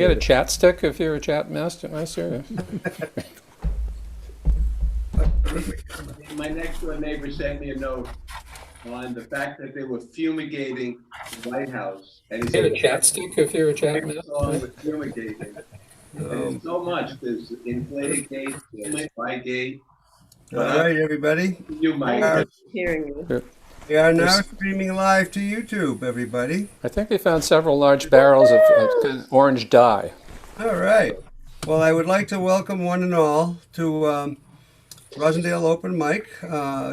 You get a chat stick if you're a chat master? My next door neighbor sent me a note on the fact that they were fumigating the White House. And he You get said, a chat stick if you're a chat song master? with fumigating. And there's so much. There's inflated gate, there's Spygate. All right, everybody. You, Mike. Hearing you. We are now streaming live to YouTube, everybody. I think we found several large barrels of orange dye. All right. Well, I would like to welcome one and all to Rosendale Open Mic.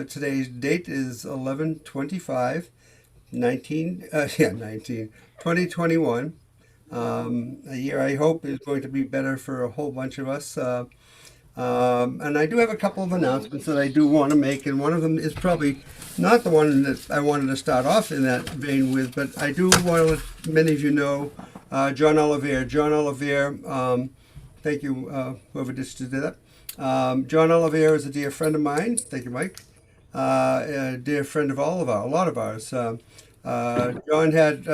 Today's date is 2021. A year I hope is going to be better for a whole bunch of us. And I do have a couple of announcements that I do want to make, and one of them is probably not the one that I wanted to start off in that vein with, but I do want to let many of you know John Oliver. John Oliver, thank you, whoever just did that. John Oliver is a dear friend of mine. Thank you, Mike. A dear friend of a lot of ours. John had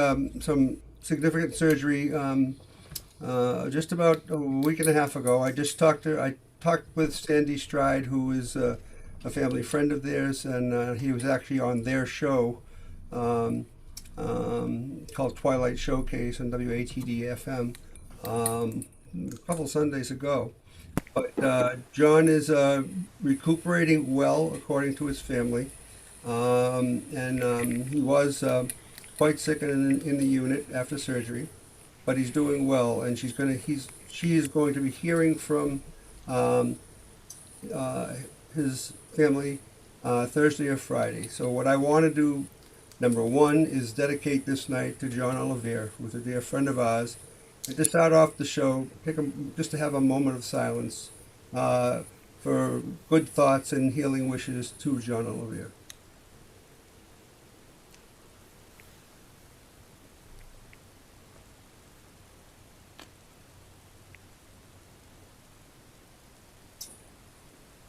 some significant surgery just about a week and a half ago. I talked with Sandy Stride, who is a family friend of theirs, and he was actually on their show called Twilight Showcase on WATD-FM a couple Sundays ago. But John is recuperating well, according to his family, and he was quite sick in the unit after surgery, but he's doing well, and she is going to be hearing from his family Thursday or Friday. So what I want to do, number one, is dedicate this night to John Oliver, who's a dear friend of ours. And to start off the show, just to have a moment of silence for good thoughts and healing wishes to John Oliver.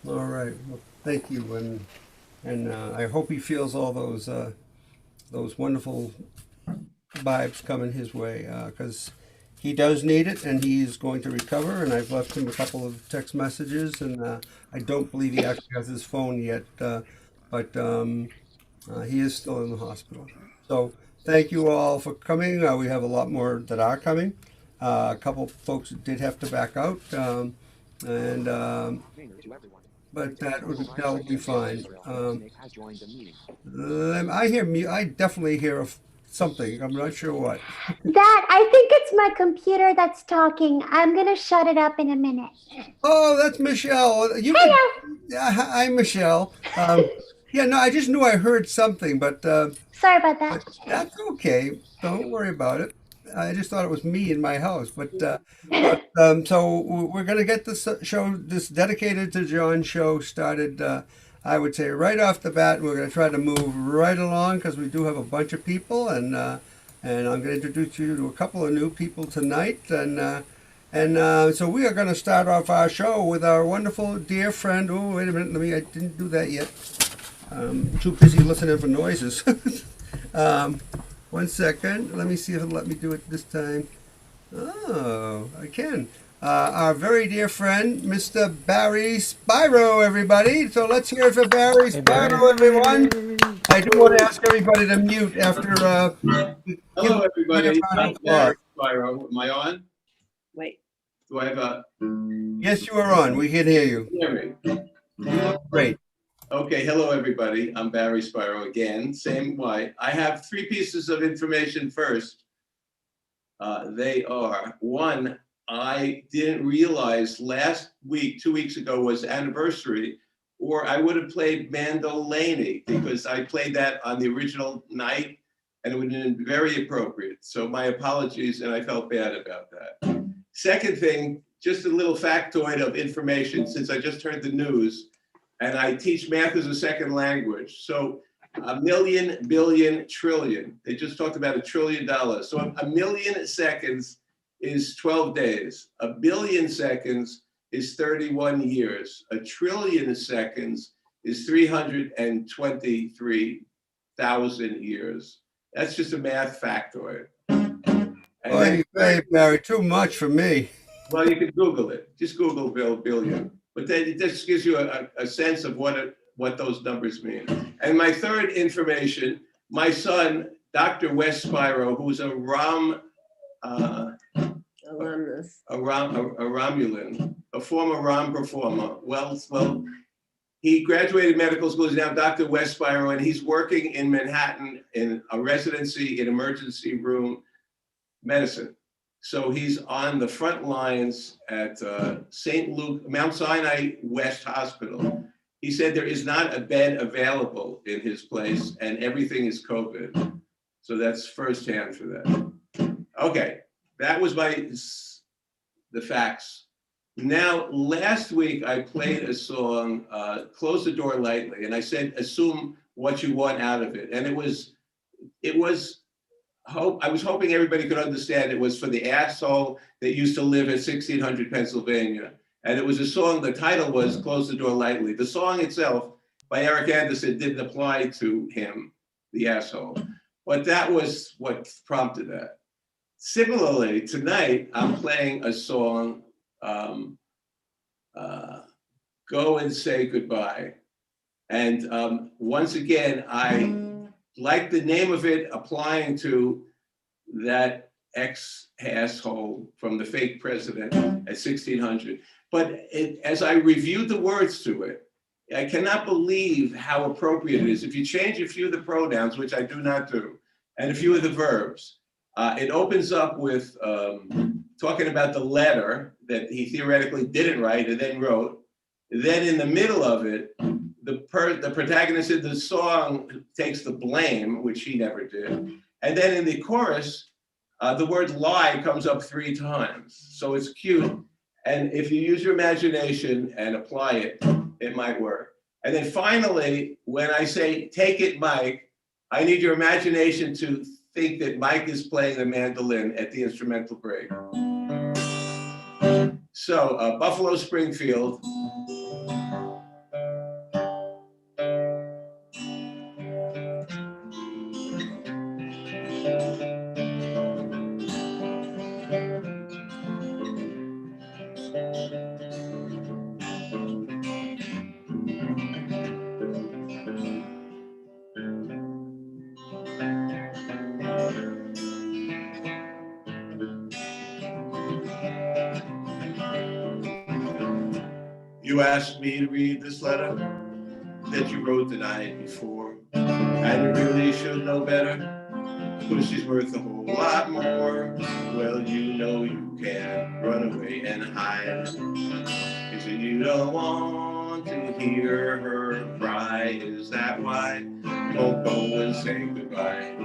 All right. Well, thank you, and I hope he feels all those wonderful vibes coming his way, because he does need it, and he's going to recover. And I've left him a couple of text messages, and I don't believe he actually has his phone yet, but he is still in the hospital. So thank you all for coming. We have a lot more that are coming. A couple folks did have to back out, but that will be fine. I definitely hear something. I'm not sure what. I think it's my computer that's talking. I'm gonna shut it up in a minute. Oh, that's Michelle. Hello. Hi, Michelle. Yeah, no, I just knew I heard something, but Sorry about that. that's okay. Don't worry about it. I just thought it was me in my house, so we're gonna get this show, this dedicated to John show, started. I would say right off the bat, we're gonna try to move right along because we do have a bunch of people, and I'm gonna introduce you to a couple of new people tonight, and so we are gonna start off our show with our wonderful dear friend. Oh, wait a minute, I didn't do that yet. I'm too busy listening for noises. 1 second. Let me see if it'll let me do it this time. Oh, I can. Our very dear friend, Mr. Barry Spyro, everybody. So let's hear it for Barry Spyro, everyone. I do want to ask everybody to mute after. Hello, everybody. I'm Barry Spyro. Am I on? Wait. Do I have a... Yes, you are on. We can hear you. Hear me? You look great. Okay, hello, everybody. I'm Barry Spyro again, same way. I have 3 pieces of information first. They are, one, I didn't realize last week, 2 weeks ago, was anniversary, or I would have played Mandolini, because I played that on the original night, and it would have been very appropriate. So my apologies, and I felt bad about that. Second thing, just a little factoid of information, since I just heard the news, and I teach math as a second language. So a million, billion, trillion. They just talked about $1 trillion. So a million seconds is 12 days. A billion seconds is 31 years. A trillion seconds is 323,000 years. That's just a math factoid. And then, Hey, Barry, too much for me. well, you can Google it. Just Google billion. But then it just gives you a sense of what those numbers mean. And my third information, my son, Dr. Wes Spiro, who's a Alumnus. Romulan, a former ROM performer. Well, he graduated medical school. He's now Dr. Wes Spiro, and he's working in Manhattan in a residency in emergency room medicine. So he's on the front lines at St. Luke, Mount Sinai West Hospital. He said there is not a bed available in his place, and everything is COVID. So that's firsthand for that. Okay, that was the facts. Now, last week I played a song, "Close the Door Lightly," and I said, "Assume what you want out of it." And it was I was hoping everybody could understand it was for the asshole that used to live at 1600 Pennsylvania. And it was a song, the title was "Close the Door Lightly." The song itself by Eric Anderson didn't apply to him, the asshole. But that was what prompted that. Similarly, tonight I'm playing a song, "Go and Say Goodbye." And once again, I like the name of it applying to that ex-asshole from the fake president at 1600. But as I reviewed the words to it, I cannot believe how appropriate it is. If you change a few of the pronouns, which I do not do, and a few of the verbs, it opens up with talking about the letter that he theoretically didn't write and then wrote. Then in the middle of it, the protagonist in the song takes the blame, which he never did. And then in the chorus, the word lie comes up 3 times. So it's cute. And if you use your imagination and apply it, it might work. And then finally, when I say, "Take it, Mike," I need your imagination to think that Mike is playing the mandolin at the instrumental break. So Buffalo Springfield. You asked me to read this letter that you wrote the night before, and you really should know better, because she's worth a whole lot more. Well, you know you can't run away and hide. You say you don't want to hear her cry. Is that why you won't go and say goodbye?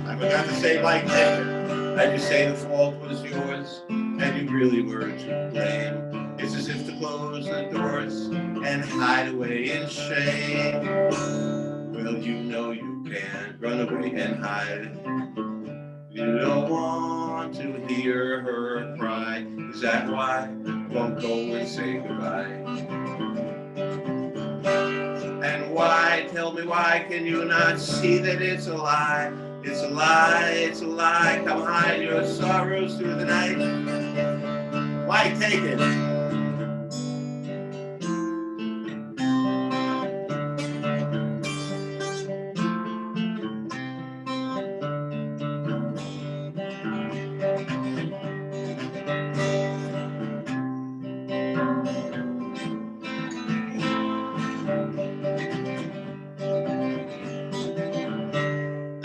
I forgot to say like that. And you say the fault was yours, and you really were to blame. It's as if to close the doors and hide away in shame. Well, you know you can't run away and hide. You don't want to hear her cry. Is that why you won't go and say goodbye? And why, tell me why, can you not see that it's a lie? It's a lie, it's a lie. Come hide your sorrows through the night. Why take it?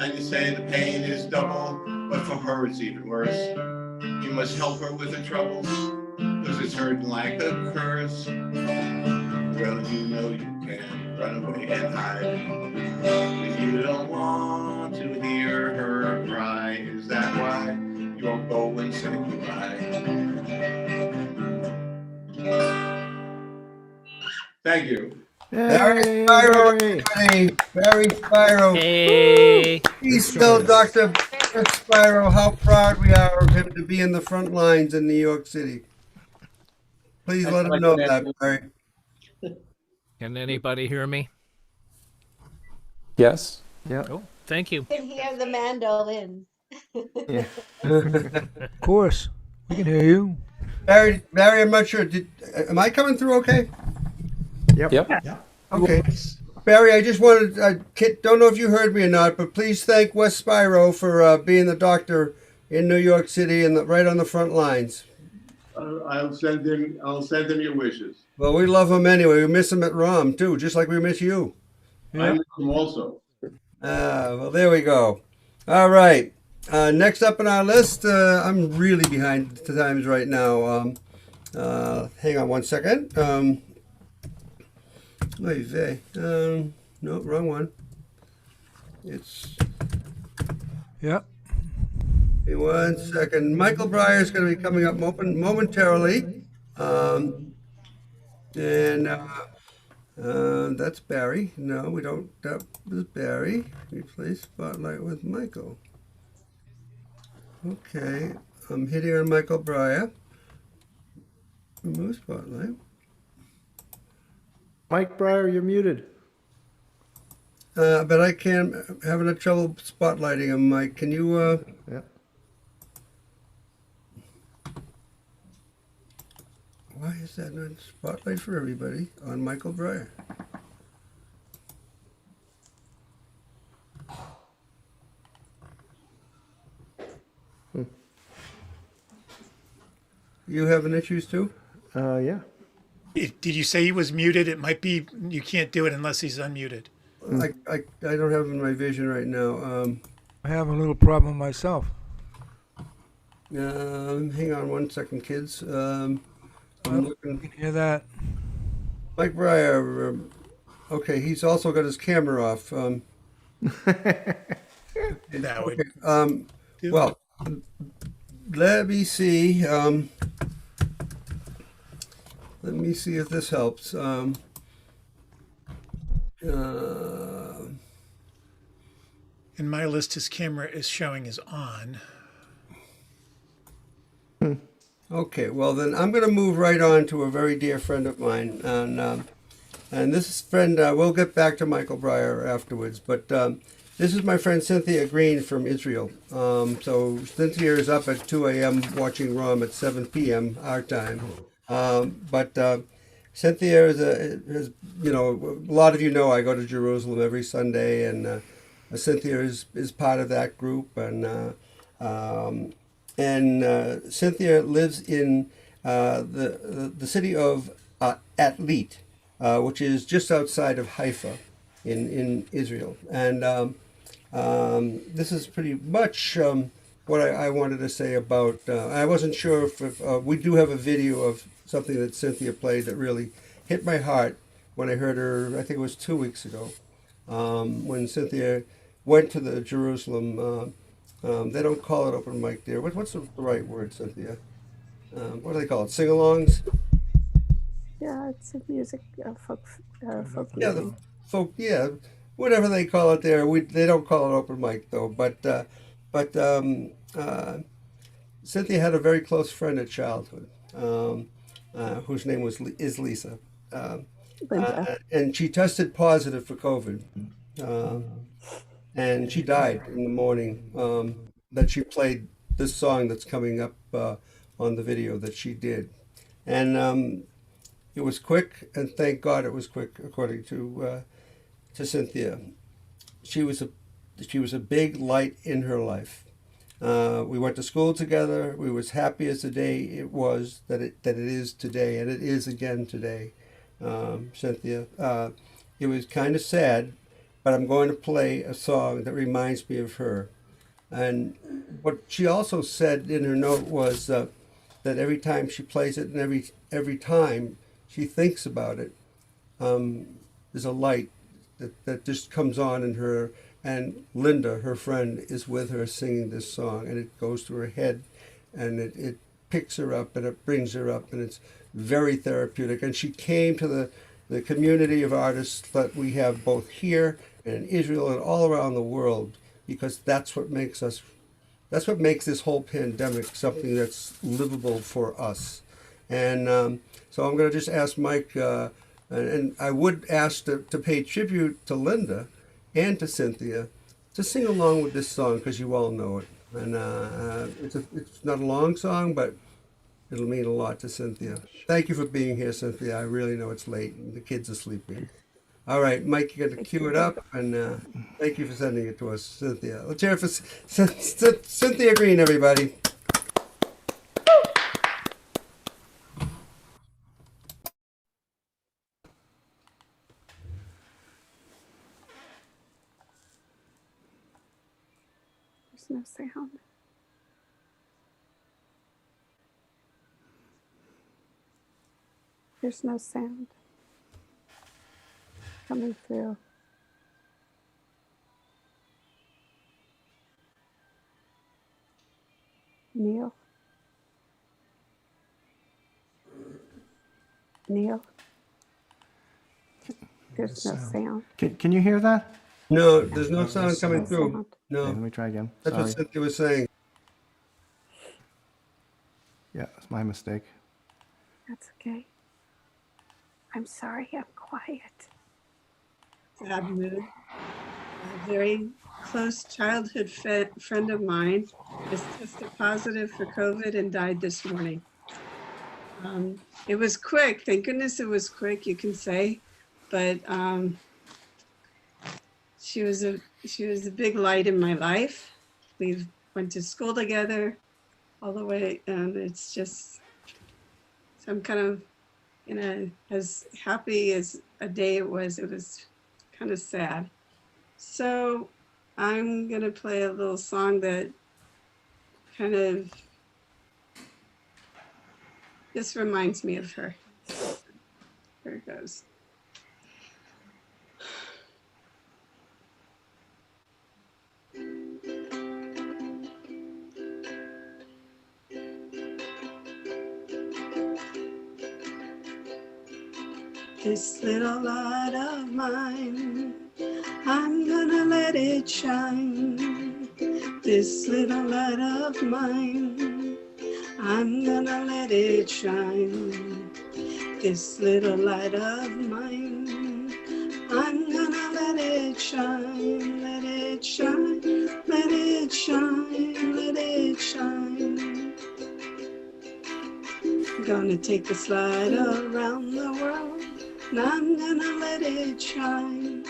And you say the pain is double, but for her it's even worse. You must help her with the troubles, cause it's hurting like a curse. Well, you know you can run away and hide, but you don't want to hear her cry. Is that why you won't go and say goodbye? Thank you. Barry Hey, Spyro, Barry. everybody. Barry Spyro. Hey. Please tell Dr. Spyro how proud we are of him to be in the front lines in New York City. Please let him know that, Barry. Can anybody hear me? Yes. Yeah. Oh, thank you. Can hear the mandolin. Yeah. Of course. We can hear you. Barry, I'm not sure. Am I coming through okay? Yep. Okay. Barry, I just wanted, don't know if you heard me or not, but please thank Wes Spyro for being the doctor in New York City and right on the front lines. I'll send him your wishes. Well, we love him anyway. We miss him at ROM too, just like we miss you. I miss him also. Well, there we go. All right. Next up on our list, I'm really behind the times right now. Hang on one second. Oy vey. No, wrong one. It's Yep. Hey, 1 second. Michael Breyer is going to be coming up momentarily. And that's Barry. No, we don't. That was Barry. Replace Spotlight with Michael. Okay. I'm hitting on Michael Breyer. Remove Spotlight. Mike Breyer, you're muted. But I can't. Having a trouble spotlighting him, Mike. Can you? Yeah. Why is that not spotlight for everybody on Michael Breyer? You having issues too? Yeah. Did you say he was muted? It might be you can't do it unless he's unmuted. I don't have him in my vision right now. I have a little problem myself. Hang on 1 second, kids. I'm You looking. can hear that. Mike Breyer. Okay, he's also got his camera off. That would do Well, let me see. Let me see if this helps. in my list, his camera is showing is on. Okay, well then I'm going to move right on to a very dear friend of mine, and this friend we'll get back to Michael Breyer afterwards, but this is my friend Cynthia Green from Israel. So Cynthia is up at 2 a.m. watching ROM at 7 p.m. our time, but Cynthia is a lot of you know I go to Jerusalem every Sunday, and Cynthia is part of that group, and Cynthia lives in the city of Atlit, which is just outside of Haifa in Israel. And this is pretty much what I wanted to say about. I wasn't sure if we do have a video of something that Cynthia played that really hit my heart when I heard her, I think it was 2 weeks ago, when Cynthia went to the Jerusalem. They don't call it open mic there. What's the right word, Cynthia? What do they call it? Sing-alongs? Yeah, it's a music, folk Yeah, music. the folk. Yeah, whatever they call it there. They don't call it open mic though. But Cynthia had a very close friend at childhood, whose name is Lisa, Linda. and she tested positive for COVID. And she died in the morning that she played this song that's coming up on the video that she did. And it was quick, and thank God it was quick, according to Cynthia. She was a big light in her life. We went to school together. We were as happy as the day it was that it is today, and it is again today, Cynthia. It was kind of sad, but I'm going to play a song that reminds me of her. And what she also said in her note was that every time she plays it and every time she thinks about it, there's a light that just comes on in her. And Linda, her friend, is with her singing this song, and it goes to her head, and it picks her up, and it brings her up, and it's very therapeutic. And she came to the community of artists that we have both here and in Israel and all around the world, because that's what makes this whole pandemic something that's livable for us. And so I'm going to just ask Mike, and I would ask to pay tribute to Linda and to Cynthia to sing along with this song because you all know it. And it's not a long song, but it'll mean a lot to Cynthia. Thank you for being here, Cynthia. I really know it's late and the kids are sleeping. All right, Mike, you got to cue it up, and thank you for sending it to us, Cynthia. Let's hear it for Cynthia Green, everybody. There's no sound. There's no sound coming through. Neil? Neil? There's no sound. Can you hear that? No, there's no sound coming No through. sound. No, Okay, let me try again. that's Sorry. what Cynthia was saying. Yeah, it's my mistake. That's okay. I'm sorry, I'm quiet. Sad mood. A very close childhood friend of mine is tested positive for COVID and died this morning. It was quick. Thank goodness it was quick, you can say. But she was a big light in my life. We went to school together all the way, and it's just, so I'm kind of, as happy as a day it was kind of sad. So I'm gonna play a little song that kind of just reminds me of her. Here it goes. This little light of mine, I'm gonna let it shine. This little light of mine, I'm gonna let it shine. This little light of mine, I'm gonna let it shine. Let it shine, let it shine, let it shine. I'm gonna take this light around the world, and I'm gonna let it shine.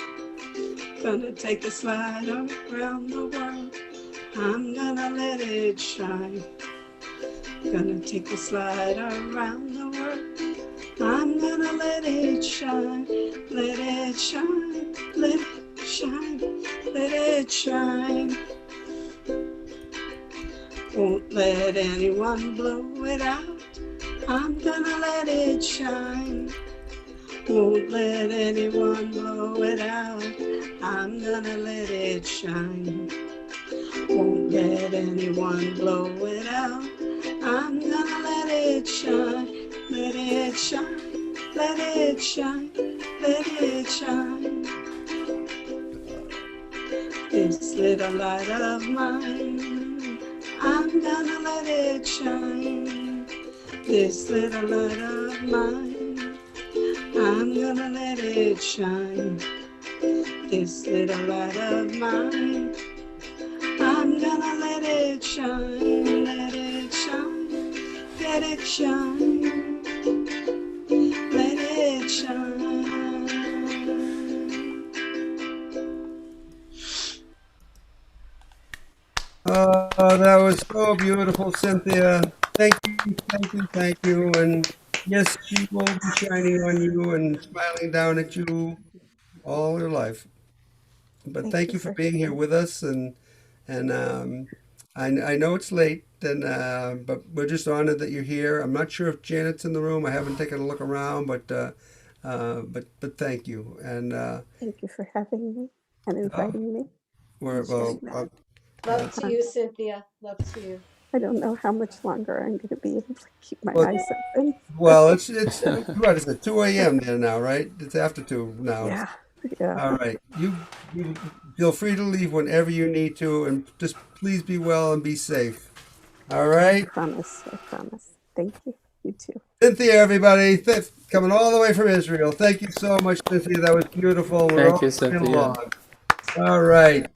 Gonna take this light around the world, I'm gonna let it shine. Gonna take this light around the world, I'm gonna let it shine. Let it shine, let it shine, let it shine. Won't let anyone blow it out, I'm gonna let it shine. Won't let anyone blow it out, I'm gonna let it shine. Won't let anyone blow it out, I'm gonna let it shine. Let it shine, let it shine, let it shine. This little light of mine, I'm gonna let it shine. This little light of mine, I'm gonna let it shine. This little light of mine, I'm gonna let it shine. Let it shine, let it shine, let it shine. Oh, that was so beautiful, Cynthia. Thank you, thank you, thank you. And yes, she will be shining on you and smiling down at you all your life. But thank you for being here with us, and I know it's late, and but we're just honored that you're here. I'm not sure if Janet's in the room. I haven't taken a look around, but thank you. And Thank you for having me and inviting me. we're Sharing well. that. Love to you, Cynthia. Love to you. I don't know how much longer I'm going to be able to keep my Well, eyes open. Well, it's what is it? 2 a.m. there now, right? It's after 2 now. Yeah, yeah. All right. You feel free to leave whenever you need to, and just please be well and be safe. All right. I promise. Thank you. You too. Cynthia, everybody, coming all the way from Israel. Thank you so much, Cynthia. That was beautiful. We're Thank all you, singing Cynthia. along. All right.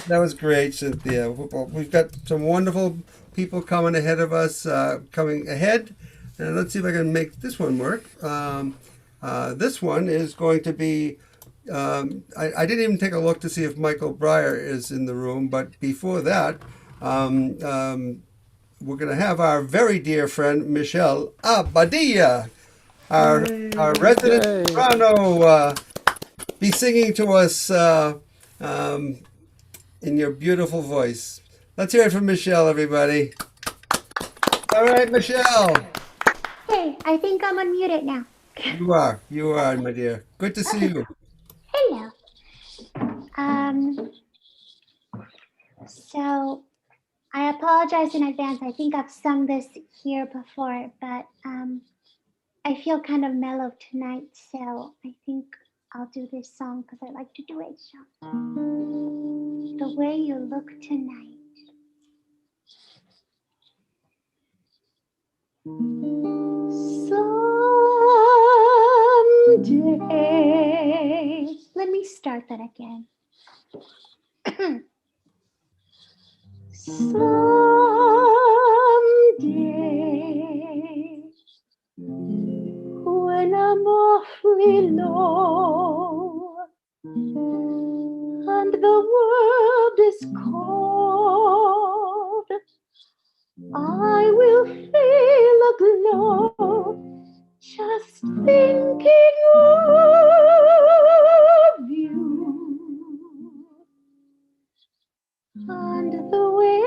That was great, Cynthia. We've got some wonderful people coming ahead of us, coming ahead. And let's see if I can make this one work. This one is going to be, I didn't even take a look to see if Michael Breyer is in the room, but before that, we're going to have our very dear friend, Michelle Abadia, our resident Yay. soprano, be singing to us in your beautiful voice. Let's hear it from Michelle, everybody. All right, Michelle. Hey, I think I'm unmuted now. You are, my dear. Good to see you. Hello. So I apologize in advance. I think I've sung this here before, but I feel kind of mellow tonight, so I think I'll do this song because I like to do it. So, the way you look tonight. Someday. Let me start that again. Someday, when I'm awfully low and the world is cold, I will feel a glow just thinking of you and the way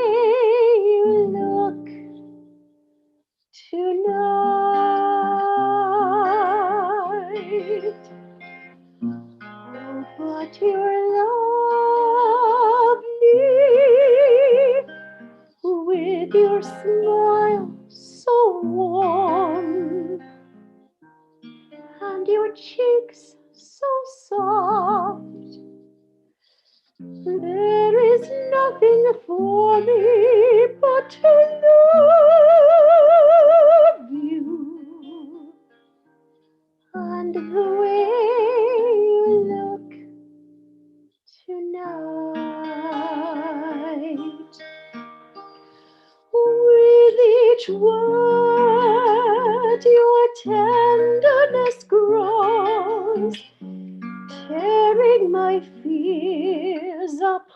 you look tonight. Oh, but you're lovely with your smile so warm and your cheeks so soft. There is nothing for me but to love you and the way you look tonight. With each word your tenderness grows, tearing my fears apart,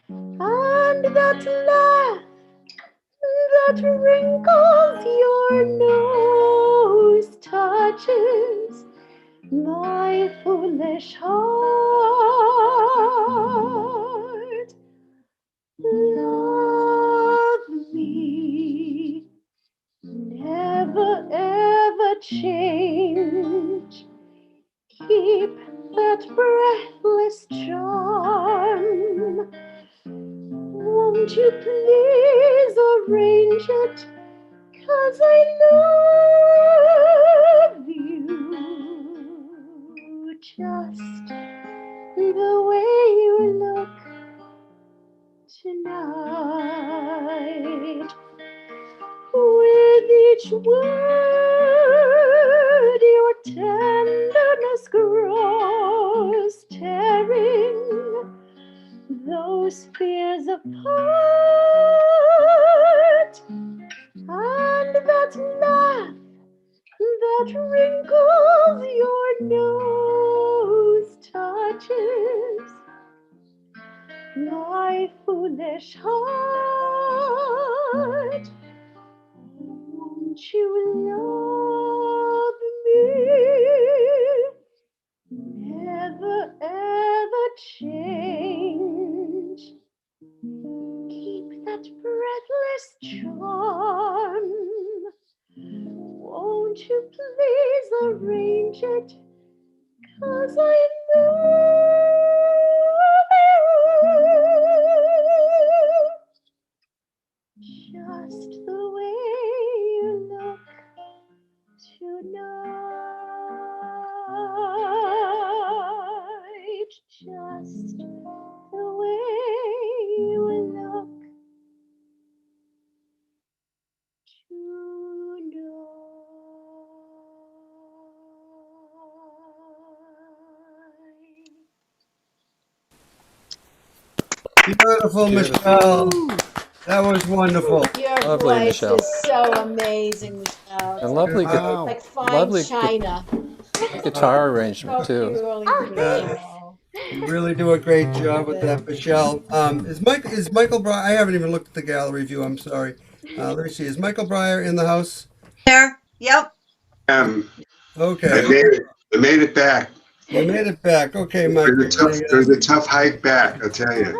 and that laugh that wrinkles your nose touches my foolish heart. Love me, never ever change. Keep that breathless charm. Won't you please arrange it? 'Cause I love you just the way you look tonight. With each word your tenderness grows, tearing those fears apart, and that laugh that wrinkles your nose touches my foolish heart. Won't you love me? Never ever change. Keep that breathless charm. Won't you please arrange it? 'Cause I love you just the way you look tonight. Beautiful, Michelle. That was wonderful. Your Lovely, voice Michelle. is so amazing, Michelle. And lovely, Wow. Like fine lovely china. guitar arrangement Oh, too. really Yeah. beautiful. You really do a great job with that, Michelle. Is Michael Breyer? I haven't even looked at the gallery view. I'm sorry. Let me see. Is Michael Breyer in the house? There. Yep. Okay. I made it back. You made it back. Okay, Mike. It was a tough hike back, I'll tell you.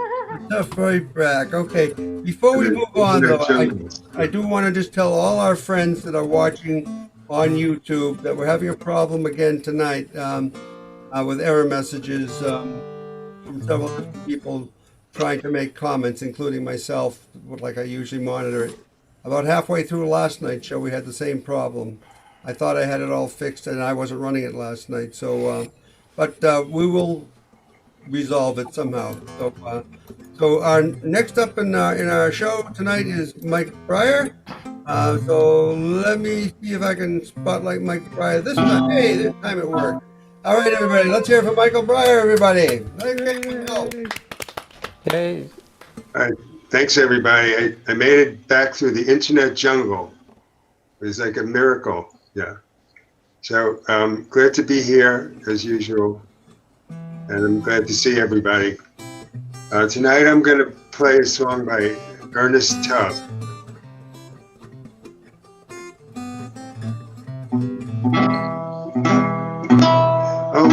Tough right back. Okay. Before we move on, though, I do want to just tell all our friends that are watching on YouTube that we're having a problem again tonight with error messages from several different people trying to make comments, including myself, like I usually monitor it. About halfway through last night's show, we had the same problem. I thought I had it all fixed, and I wasn't running it last night. So, but we will resolve it somehow. So our next up in our show tonight is Mike Breyer. So let me see if I can spotlight Mike Breyer this time. Hey, this time it worked. All right, everybody, let's hear it for Michael Breyer, everybody. Hey. All right, thanks everybody. I made it back through the internet jungle. It was like a miracle, yeah. So glad to be here as usual, and I'm glad to see everybody. Tonight I'm going to play a song by Ernest Tubb. Oh,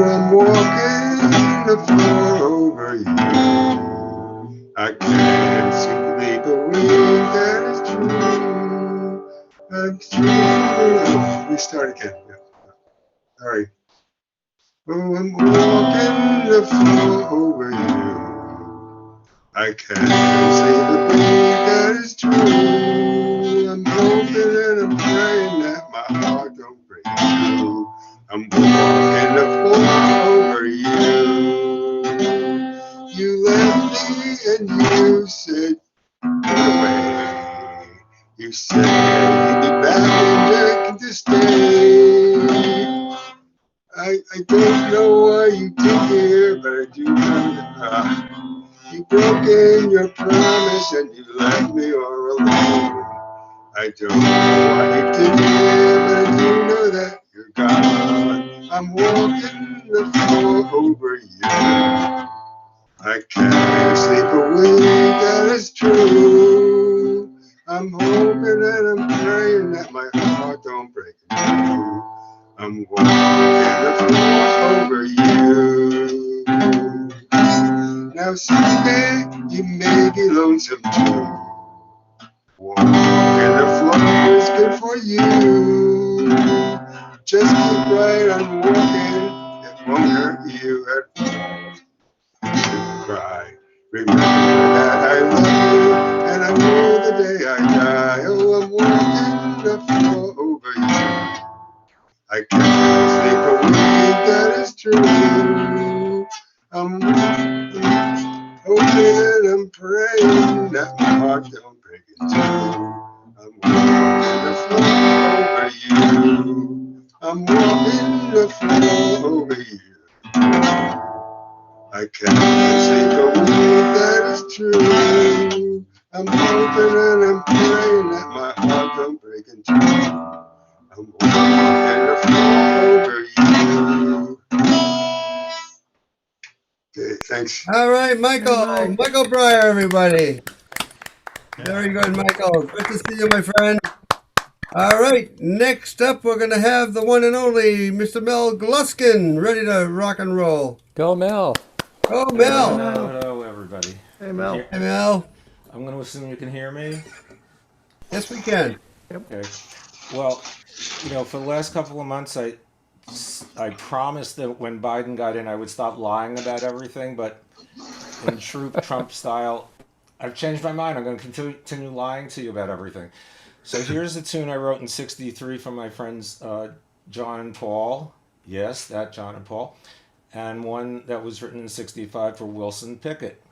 I'm walking the floor over you. I can't simply believe that it's true. It's true. Let me start again. Yeah. Sorry. Oh, I'm walking the floor over you. I can't simply believe that it's true. I'm hoping and I'm praying that my heart don't break through. I'm walking the floor over you. You left me and you said, go away. You said you'd be back and begging to stay. I don't know why you did here, but I do know that you've broken your promise and you left me all alone. I don't know why you did here, but I do know that you're gone. I'm walking the floor over you. I can't sleep a wink, that is true. I'm hoping and I'm praying that my heart don't break through. I'm walking the floor over you. Now someday you may be lonesome too. Walking the floor is good for you. Just keep right on walking, it won't hurt you at all. Cry. Remember that I love you, and I know the day I die. Oh, I'm walking the floor over you. I can't sleep a wink, that is true. I'm hoping and I'm praying that my heart don't break in two. I'm walking the floor over you. I'm walking the floor over you. I can't sleep a wink, that is true. I'm hoping and I'm praying that my heart don't break in two. I'm walking the floor over you. Okay, thanks. All right, Michael Breyer, everybody. Very good, Michael. Good to see you, my friend. All right, next up, we're going to have the one and only Mr. Mel Gluskin, ready to rock and roll. Go Mel. Go Mel. Hello, everybody. Hey, Mel. Hey, Mel. I'm going to assume you can hear me. Yes, we can. Okay. Well, for the last couple of months, I promised that when Biden got in, I would stop lying about everything, but in true Trump style, I've changed my mind. I'm going to continue lying to you about everything. So here's a tune I wrote in '63 from my friends John and Paul. Yes, that John and Paul. And one that was written in 65 for Wilson Pickett.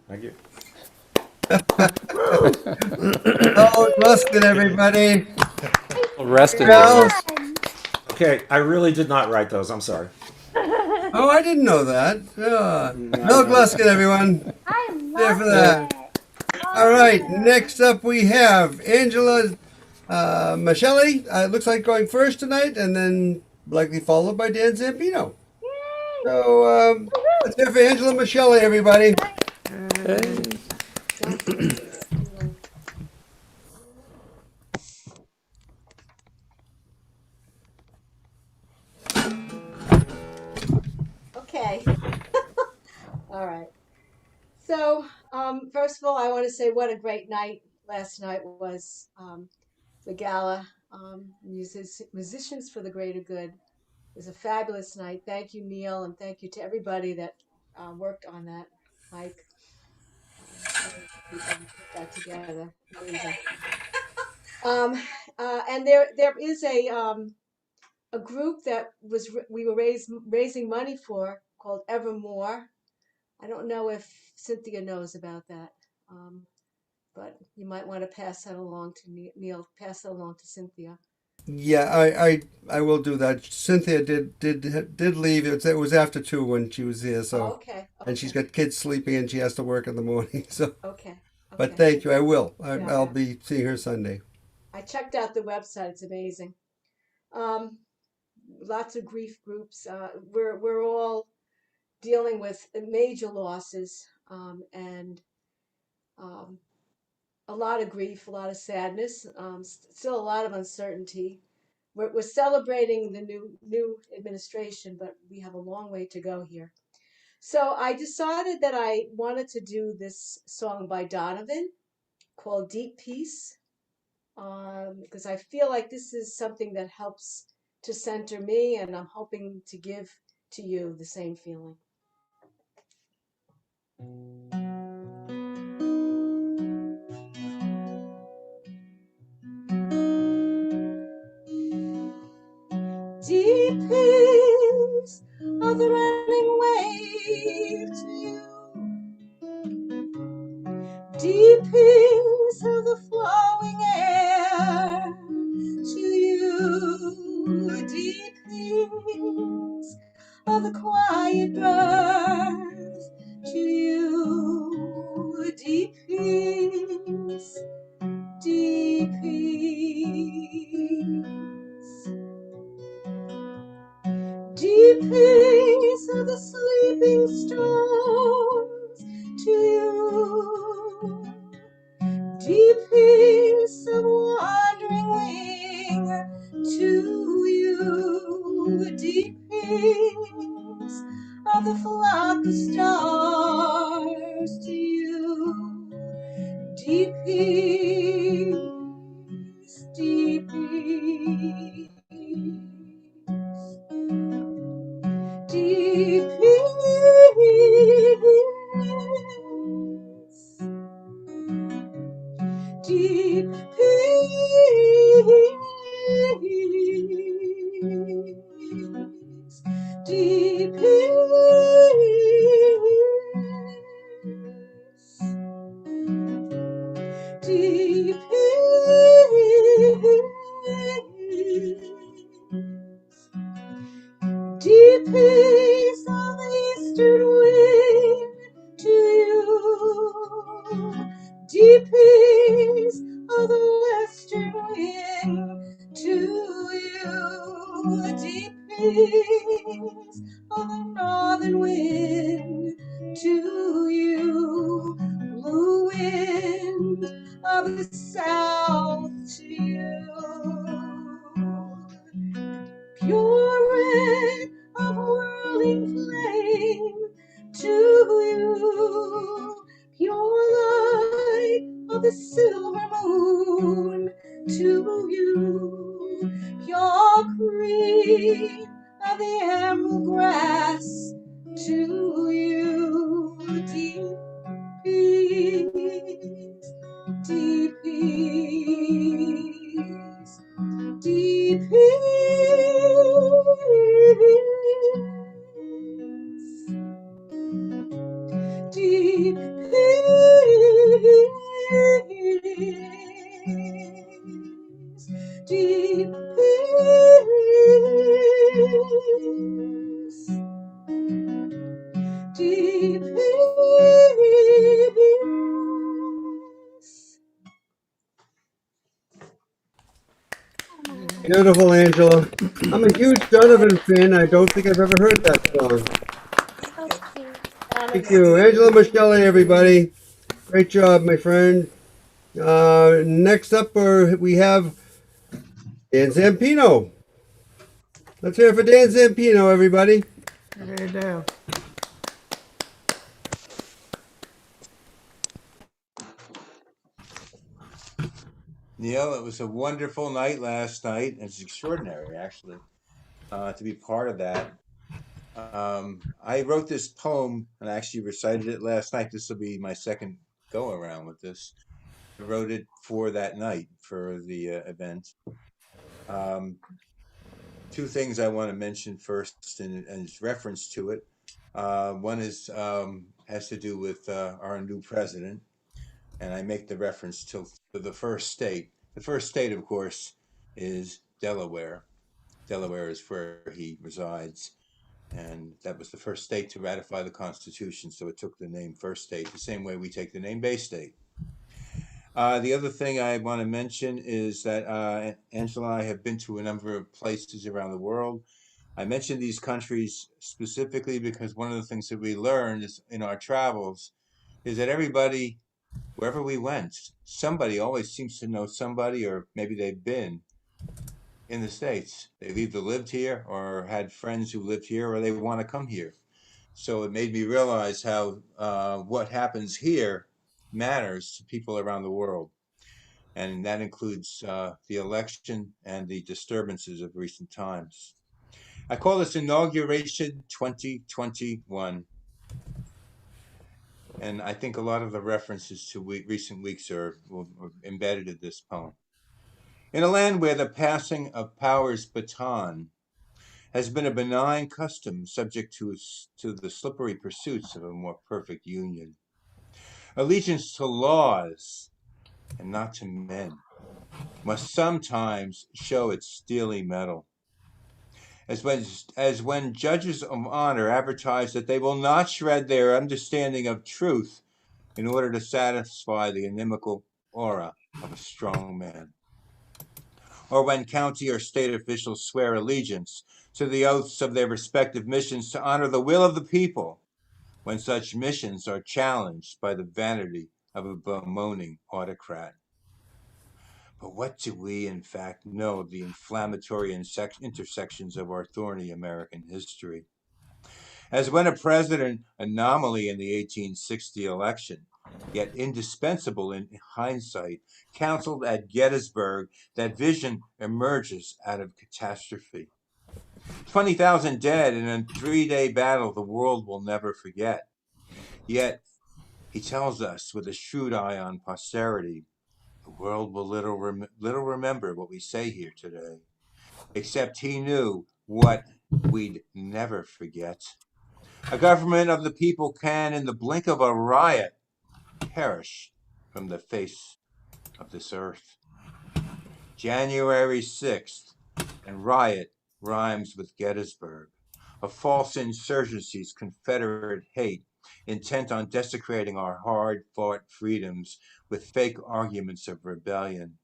Thank you. Oh, Gluskin, everybody. Rested. Girls. Okay, I really did not write those. I'm sorry. Oh, I didn't know that. Mel Gluskin, everyone. I There love for that. All right, next up we have Angela Michele. It looks like going first tonight, and then likely followed by Dan Zampino. So let's hear for Angela Michele, everybody. Okay. All right. So, first of all, I want to say what a great night last night was. The gala, Musicians for the Greater Good. It was a fabulous night. Thank you, Neil, and thank you to everybody that worked on that. Mike, people who put that together. Amazing. And there is a group that we were raising money for called Evermore. I don't know if Cynthia knows about that, but you might want to pass that along to Neil. Pass that along to Cynthia. Yeah, I will do that. Cynthia did leave. It was after 2 when she was here. So Okay. and she's got kids sleeping and she has to work in the morning. So Okay. but thank you. I will. Yeah. I'll be seeing her Sunday. I checked out the website. It's amazing. lots of grief groups. We're all dealing with major losses, and um, a lot of grief, a lot of sadness, still a lot of uncertainty. We're celebrating the new administration, but we have a long way to go here. So I decided that I wanted to do this song by Donovan called Deep Peace, because I feel like this is something that helps to center me, and I'm hoping to give to you the same feeling. Deep peace of the running wave to you. Deep peace of the flowing air to you. Deep peace of the quiet birth to you. Deep peace, deep peace. Deep peace of the sleeping storms to you. Deep peace of wandering wing to you. Deep peace of the flock of stars to you. Deep peace, deep peace. Deep peace, deep peace, deep peace, deep peace. Deep peace of the eastern wind to you. Deep peace of the western wind to you. Deep peace of the northern wind to you. Blue wind of the south to you. Pure red of whirling flame to you. Pure light of the silver moon to you. Pure green of the emerald grass to you. Deep peace, deep peace, deep peace, deep peace, deep peace, deep peace. Beautiful, Angela. I'm a huge Donovan fan. I don't think I've ever heard that song. So cute. Thank you. Angela Michele, everybody. Great job, my friend. Next up, we have Dan Zampino. Let's hear it for Dan Zampino, everybody. Hey, Dan. Neil, it was a wonderful night last night. It's extraordinary, actually, to be part of that. I wrote this poem and I actually recited it last night. This will be my second go around with this. I wrote it for that night for the event. Two things I want to mention first, and its reference to it. One is has to do with our new president, and I make the reference to the first state. The first state, of course, is Delaware. Delaware is where he resides, and that was the first state to ratify the Constitution, so it took the name First State, the same way we take the name Bay State. The other thing I want to mention is that Angela and I have been to a number of places around the world. I mention these countries specifically because one of the things that we learned is in our travels is that everybody, wherever we went, somebody always seems to know somebody, or maybe they've been in the States. They've either lived here or had friends who lived here, or they want to come here. So it made me realize how what happens here matters to people around the world. And that includes the election and the disturbances of recent times. I call this Inauguration 2021. And I think a lot of the references to recent weeks are embedded in this poem. In a land where the passing of power's baton has been a benign custom subject to the slippery pursuits of a more perfect union, allegiance to laws and not to men must sometimes show its steely metal. As when judges of honor advertise that they will not shred their understanding of truth in order to satisfy the inimical aura of a strong man. Or when county or state officials swear allegiance to the oaths of their respective missions to honor the will of the people, when such missions are challenged by the vanity of a bemoaning autocrat. But what do we, in fact, know of the inflammatory intersections of our thorny American history? As when a president anomaly in the 1860 election, yet indispensable in hindsight, counseled at Gettysburg that vision emerges out of catastrophe. 20,000 dead in a 3-day battle the world will never forget. Yet, he tells us with a shrewd eye on posterity, the world will little remember what we say here today, except he knew what we'd never forget. A government of the people can, in the blink of a riot, perish from the face of this earth. January 6th, and riot rhymes with Gettysburg, a false insurgency's Confederate hate, intent on desecrating our hard-fought freedoms with fake arguments of rebellion,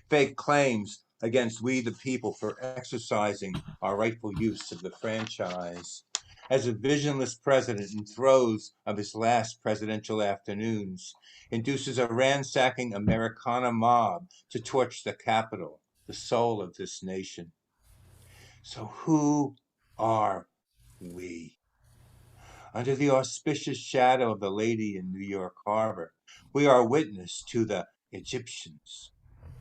fake claims against we the people for exercising our rightful use of the franchise. As a visionless president in throes of his last presidential afternoons, induces a ransacking Americana mob to torch the Capitol, the soul of this nation. So who are we? Under the auspicious shadow of the lady in New York Harbor, we are witness to the Egyptians,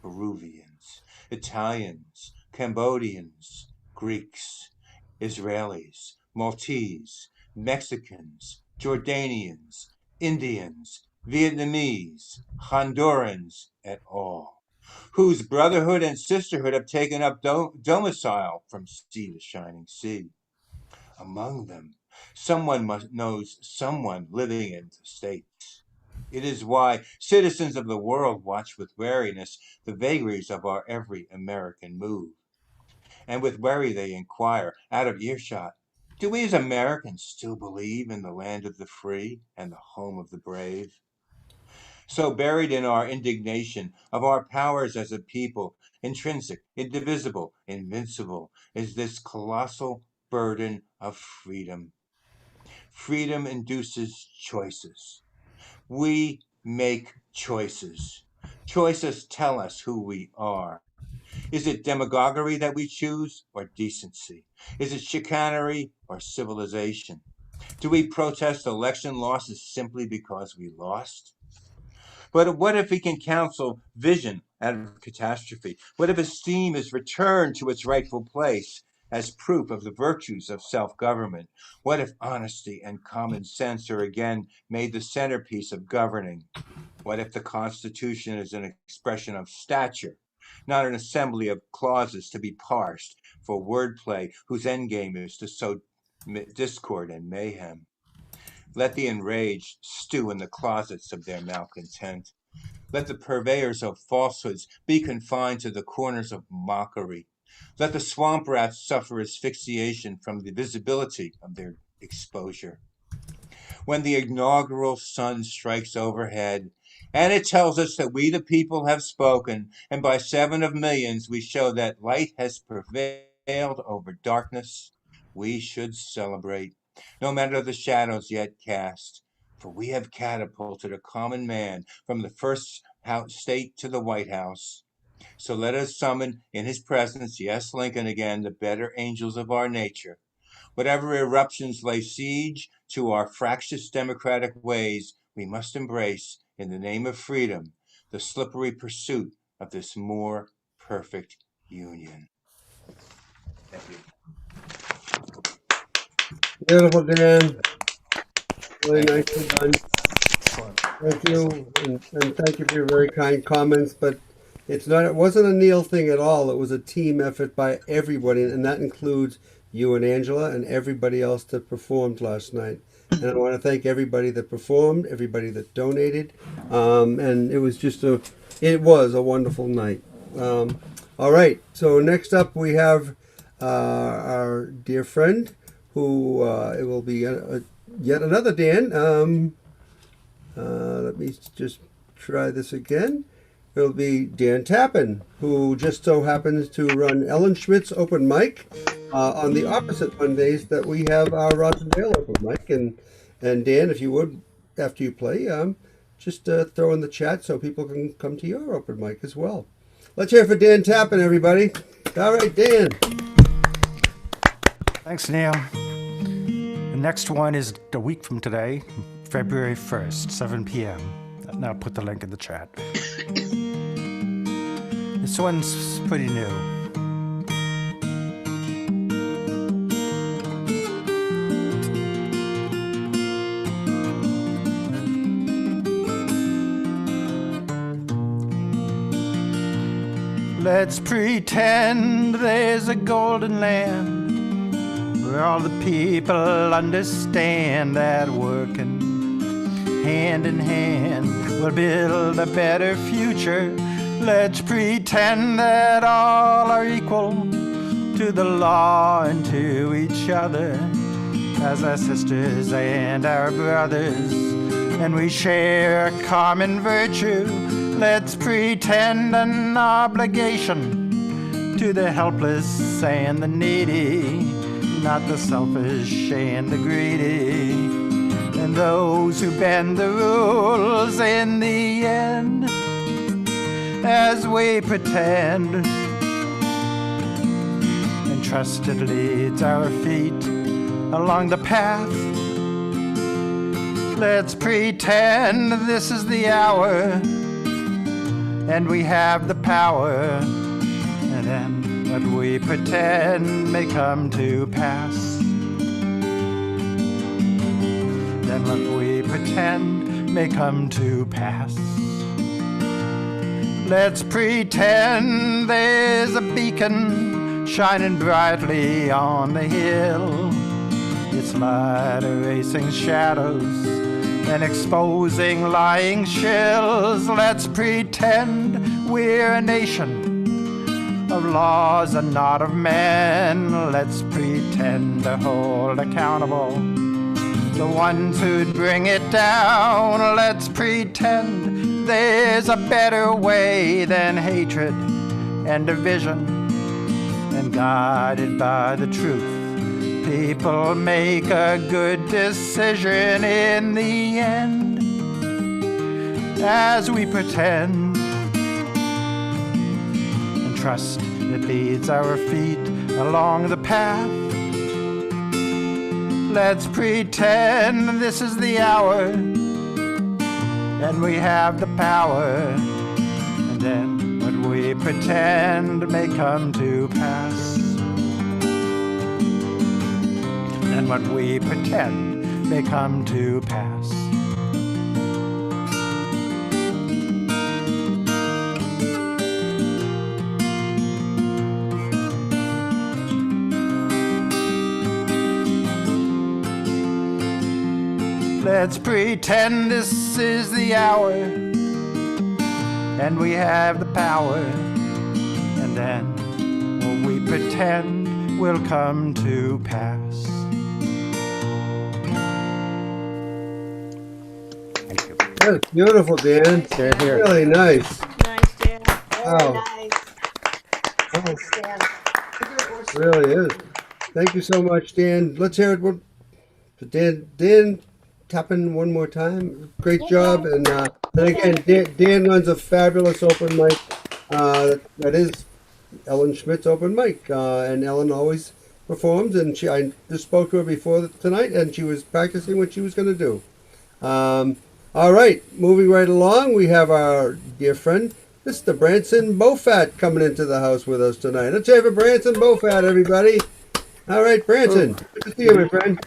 Peruvians, Italians, Cambodians, Greeks, Israelis, Maltese, Mexicans, Jordanians, Indians, Vietnamese, Hondurans, et al., whose brotherhood and sisterhood have taken up domicile from sea to shining sea. Among them, someone knows someone living in the States. It is why citizens of the world watch with wariness the vagaries of our every American move. And with worry they inquire, out of earshot, do we as Americans still believe in the land of the free and the home of the brave? So buried in our indignation of our powers as a people, intrinsic, indivisible, invincible, is this colossal burden of freedom. Freedom induces choices. We make choices. Choices tell us who we are. Is it demagoguery that we choose, or decency? Is it chicanery or civilization? Do we protest election losses simply because we lost? But what if we can counsel vision out of catastrophe? What if esteem is returned to its rightful place as proof of the virtues of self-government? What if honesty and common sense are again made the centerpiece of governing? What if the Constitution is an expression of stature, not an assembly of clauses to be parsed for wordplay whose endgame is to sow discord and mayhem? Let the enraged stew in the closets of their malcontent. Let the purveyors of falsehoods be confined to the corners of mockery. Let the swamp rats suffer asphyxiation from the visibility of their exposure. When the inaugural sun strikes overhead, and it tells us that we the people have spoken, and by 7 of millions we show that light has prevailed over darkness, we should celebrate, no matter the shadows yet cast. For we have catapulted a common man from the first state to the White House. So let us summon in his presence, yes, Lincoln again, the better angels of our nature. Whatever eruptions lay siege to our fractious democratic ways, we must embrace, in the name of freedom, the slippery pursuit of this more perfect union. Thank you. Beautiful, Dan. Really nicely done. Thank you, and thank you for your very kind comments. But it wasn't a Neil thing at all. It was a team effort by everybody, and that includes you and Angela and everybody else that performed last night. And I want to thank everybody that performed, everybody that donated, and it was a wonderful night. All right, so next up we have our dear friend, who it will be yet another Dan. Let me just try this again. It'll be Dan Tappan, who just so happens to run Ellen Schmidt's open mic on the opposite Mondays that we have our Rossendale open mic. And Dan, if you would, after you play, just throw in the chat so people can come to your open mic as well. Let's hear it for Dan Tappan, everybody. All right, Dan. Thanks, Neil. The next one is a week from today, February 1st, 7 p.m. Now put the link in the chat. This one's pretty new. Let's pretend there's a golden land where all the people understand that working hand in hand we'll build a better future. Let's pretend that all are equal to the law and to each other as our sisters and our brothers, and we share a common virtue. Let's pretend an obligation to the helpless and the needy, not the selfish and the greedy, and those who bend the rules in the end. As we pretend and trust it leads our feet along the path. Let's pretend this is the hour and we have the power, and then what we pretend may come to pass. Then what we pretend may come to pass. Let's pretend there's a beacon shining brightly on the hill. Its light erasing shadows and exposing lying shills. Let's pretend we're a nation of laws and not of men. Let's pretend to hold accountable the ones who'd bring it down. Let's pretend there's a better way than hatred and division, and guided by the truth, people make a good decision in the end. As we pretend and trust it leads our feet along the path. Let's pretend this is the hour and we have the power, and then what we pretend may come to pass. And what we pretend may come to pass. Let's pretend this is the hour and we have the power, and then what we pretend will come to pass. That's beautiful, Dan. Really nice. Nice, Dan. Very Wow. nice. Thanks, Dan. Really is. Thank you so much, Dan. Let's hear it. Dan tapping one more time. Great job. And again, Dan runs a fabulous open mic. That is Ellen Schmidt's open mic. And Ellen always performs. And I just spoke to her before tonight, and she was practicing what she was going to do. All right, moving right along, we have our dear friend, Mr. Branson Bofat, coming into the house with us tonight. Let's have a Branson Bofat, everybody. All right, Branson, good to see you, my friend.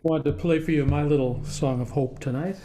Wanted to play for you my little song of hope tonight.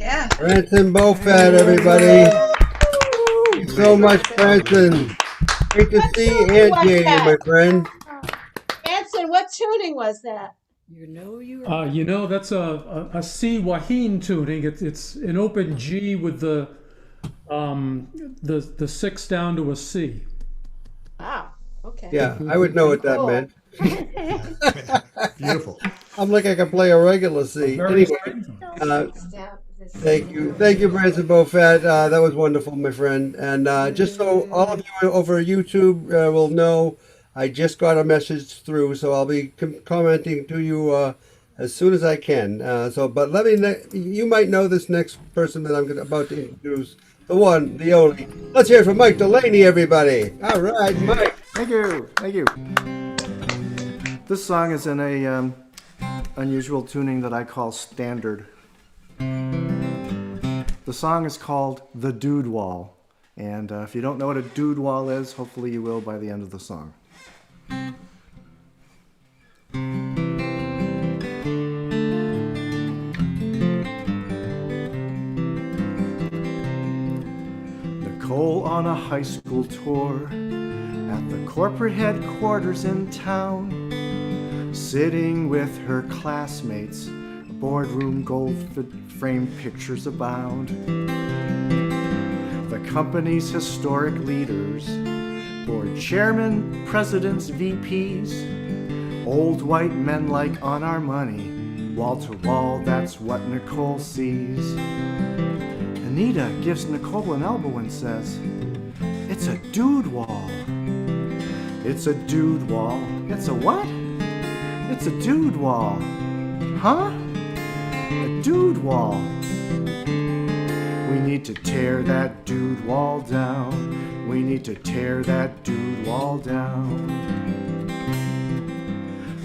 Yeah. Branson Bofat, everybody. Thank you so much, Branson. Great to see and hear you, my friend. Branson, what tuning was that? That's a C Wahine tuning. It's an open G with the six down to a C. Wow. Okay. Yeah, I would know what that Cool. meant. Beautiful. I'm like I can play a regular C. Very Anyway, thank you, Branson Bofat. That was wonderful, my friend. And just so all of you over YouTube will know, I just got a message through, so I'll be commenting to you as soon as I can. But let me. You might know this next person that I'm about to introduce. The one, the only. Let's hear it from Mike Delaney, everybody. All right, Mike. Thank you. Thank you. This song is in a unusual tuning that I call standard. The song is called The Dude Wall. And if you don't know what a dude wall is, hopefully you will by the end of the song. Nicole on a high school tour at the corporate headquarters in town, sitting with her classmates, boardroom gold-framed pictures abound. The company's historic leaders, board chairmen, presidents, VPs, old white men like on our money, wall to wall, that's what Nicole sees. Anita gives Nicole an elbow and says, "It's a dude wall." It's a dude wall. It's a what? It's a dude wall. Huh? A dude wall. We need to tear that dude wall down. We need to tear that dude wall down.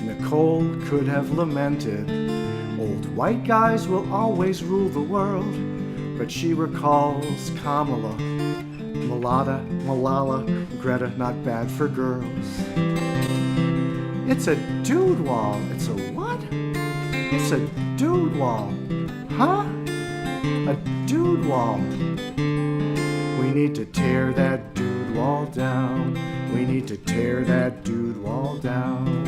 Nicole could have lamented, old white guys will always rule the world. But she recalls Kamala, Malala, Greta, not bad for girls. It's a dude wall. It's a what? It's a dude wall. Huh? A dude wall. We need to tear that dude wall down. We need to tear that dude wall down.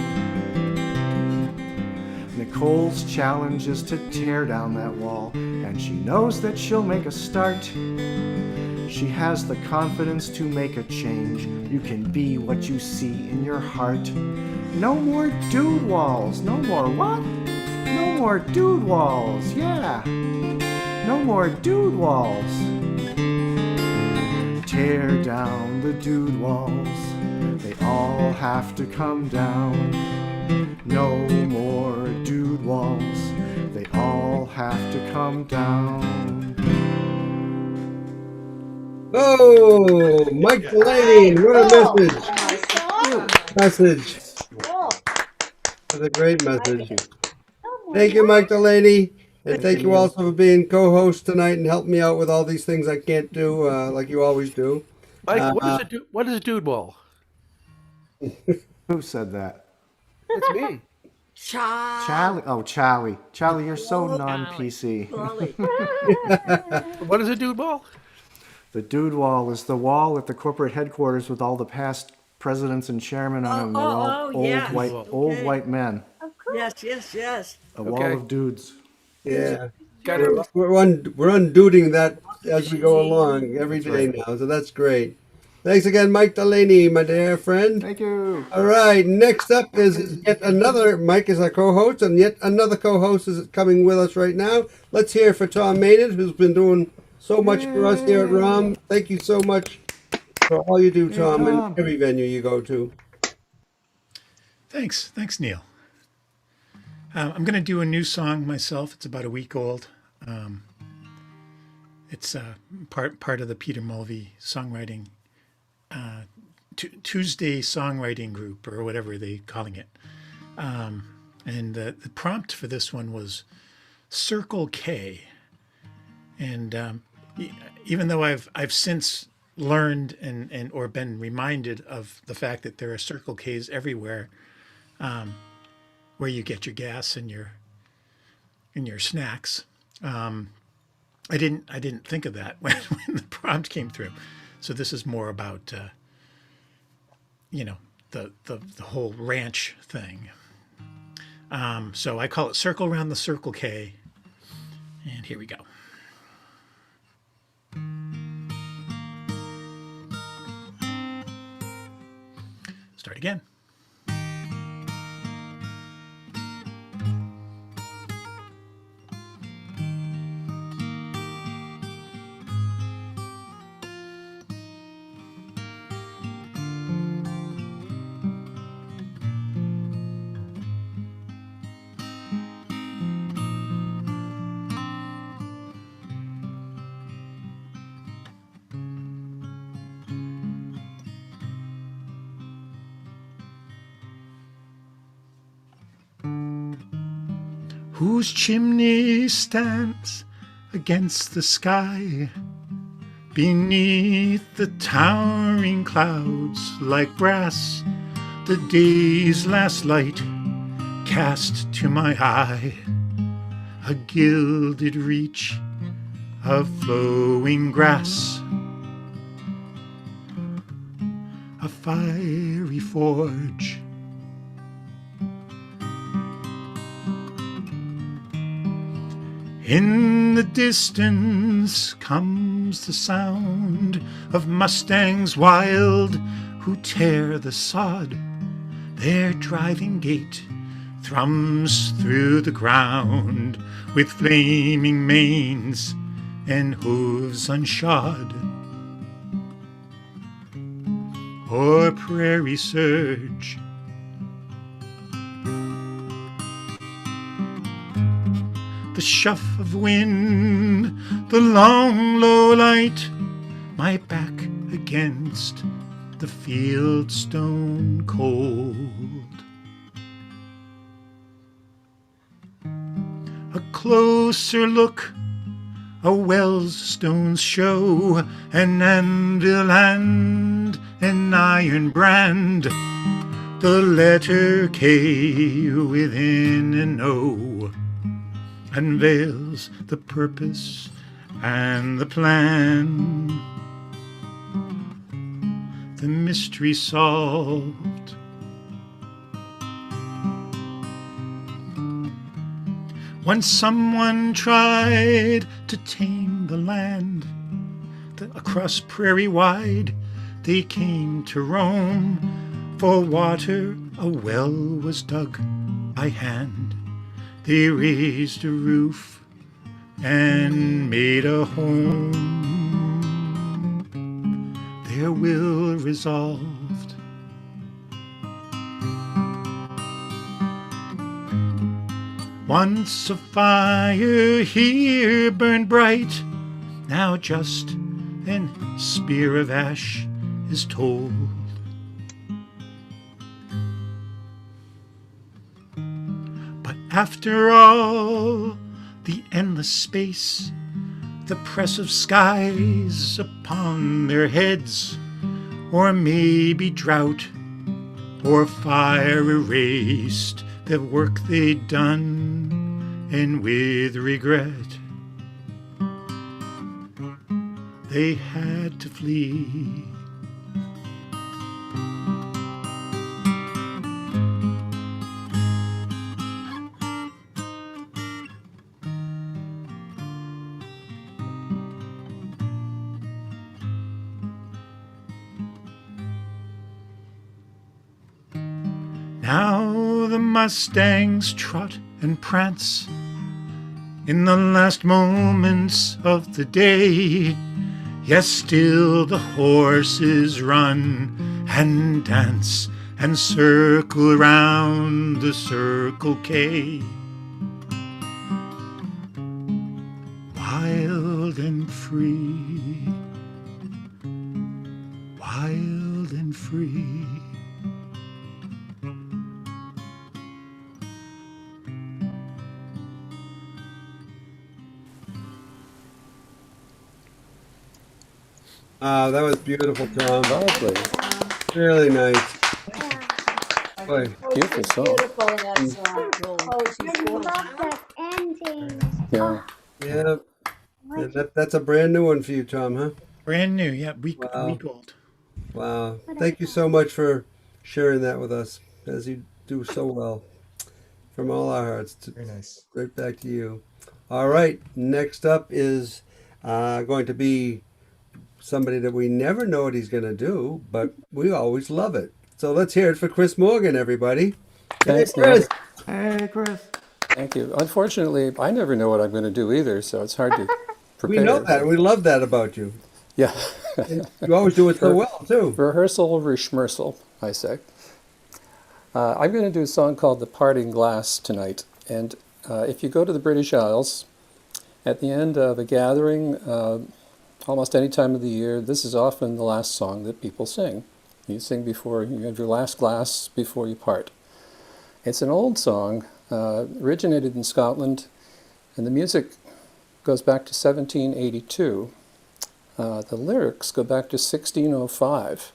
Nicole's challenge is to tear down that wall, and she knows that she'll make a start. She has the confidence to make a change. You can be what you see in your heart. No more dude walls. No more what? No more dude walls. Yeah. No more dude walls. Tear down the dude walls. They all have to come down. No more dude walls. They all have to come down. Oh, Mike Delaney, what a message. That's a great message. Thank you, Mike Delaney. And thank you also for being co-host tonight and helping me out with all these things I can't do, like you always do. Mike, what is a dude wall? Who said that? It's me. Charlie. Oh, Charlie. Charlie, you're so non-PC. What is a dude wall? The dude wall is the wall at the corporate headquarters with all the past presidents and chairmen on them. They're all old white men. Yes. A wall of dudes. Yeah. We're unduding that as we go along every day now, so that's great. Thanks again, Mike Delaney, my dear friend. Thank you. All right, next up is yet another, Mike is our co-host, and yet another co-host is coming with us right now. Let's hear for Tom Maynard, who's been doing so much for us here at ROM. Thank you so much for all you do, Tom, and every venue you go to. Thanks, Neil. I'm going to do a new song myself. It's about a week old. It's part of the Peter Mulvey songwriting Tuesday songwriting group, or whatever they're calling it. And the prompt for this one was Circle K. And even though I've since learned and or been reminded of the fact that there are Circle K's everywhere, where you get your gas and your snacks. I didn't think of that when the prompt came through. So this is more about the whole ranch thing. So I call it Circle Around the Circle K, and here we go. Start again. Whose chimney stands against the sky, beneath the towering clouds like brass, the day's last light cast to my eye, a gilded reach of flowing grass, a fiery forge. In the distance comes the sound of mustangs wild who tear the sod. Their driving gait thrums through the ground with flaming manes and hooves unshod. O'er prairie surge, the shuff of wind, the long low light, my back against the field stone cold. A closer look, a well's stones show, an anvil and an iron brand, the letter K within an O unveils the purpose and the plan, the mystery solved. Once someone tried to tame the land, across prairie wide they came to roam. For water a well was dug by hand, they raised a roof and made a home. Their will resolved. Once a fire here burned bright, now just an spear of ash is told. But after all, the endless space, the press of skies upon their heads, or maybe drought or fire erased the work they'd done, and with regret they had to flee. Now the mustangs trot and prance in the last moments of the day. Yes, still the horses run and dance and circle round the Circle K. Wild and free, wild and free. That was beautiful, Tom. Lovely. Really nice. Boy. Beautiful song. Beautiful in that song. Oh, she's I gorgeous. love that ending. Yeah. Yeah. And that's a brand new one for you, Tom, huh? Brand new, yeah, Wow. week old. Wow. Thank you so much for sharing that with us, as you do so well. From all our hearts. Very nice. Right back to you. All right. Next up is going to be somebody that we never know what he's going to do, but we always love it. So let's hear it for Chris Morgan, everybody. Thanks, Hey, Chris. Hey, Chris. Thank you. Unfortunately, I never know what I'm going to do either, so it's hard to prepare. We know that. We love that about you. Yeah. And you always do it so well, too. Rehearsal, reschmersal, I say. I'm going to do a song called The Parting Glass tonight. And if you go to the British Isles, at the end of a gathering, almost any time of the year, this is often the last song that people sing. You sing before, you have your last glass before you part. It's an old song, originated in Scotland, and the music goes back to 1782. The lyrics go back to 1605.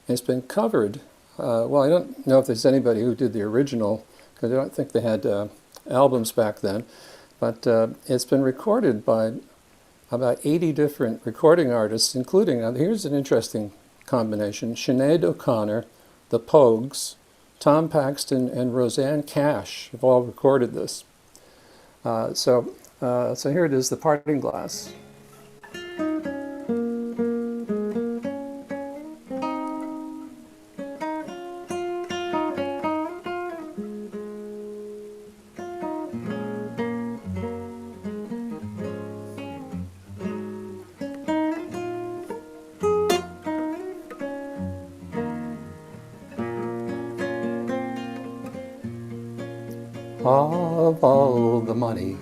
And it's been covered. Well, I don't know if there's anybody who did the original, because I don't think they had albums back then, but it's been recorded by about 80 different recording artists, including, here's an interesting combination, Sinead O'Connor, the Pogues, Tom Paxton, and Roseanne Cash have all recorded this. So here it is, The Parting Glass. Of all the money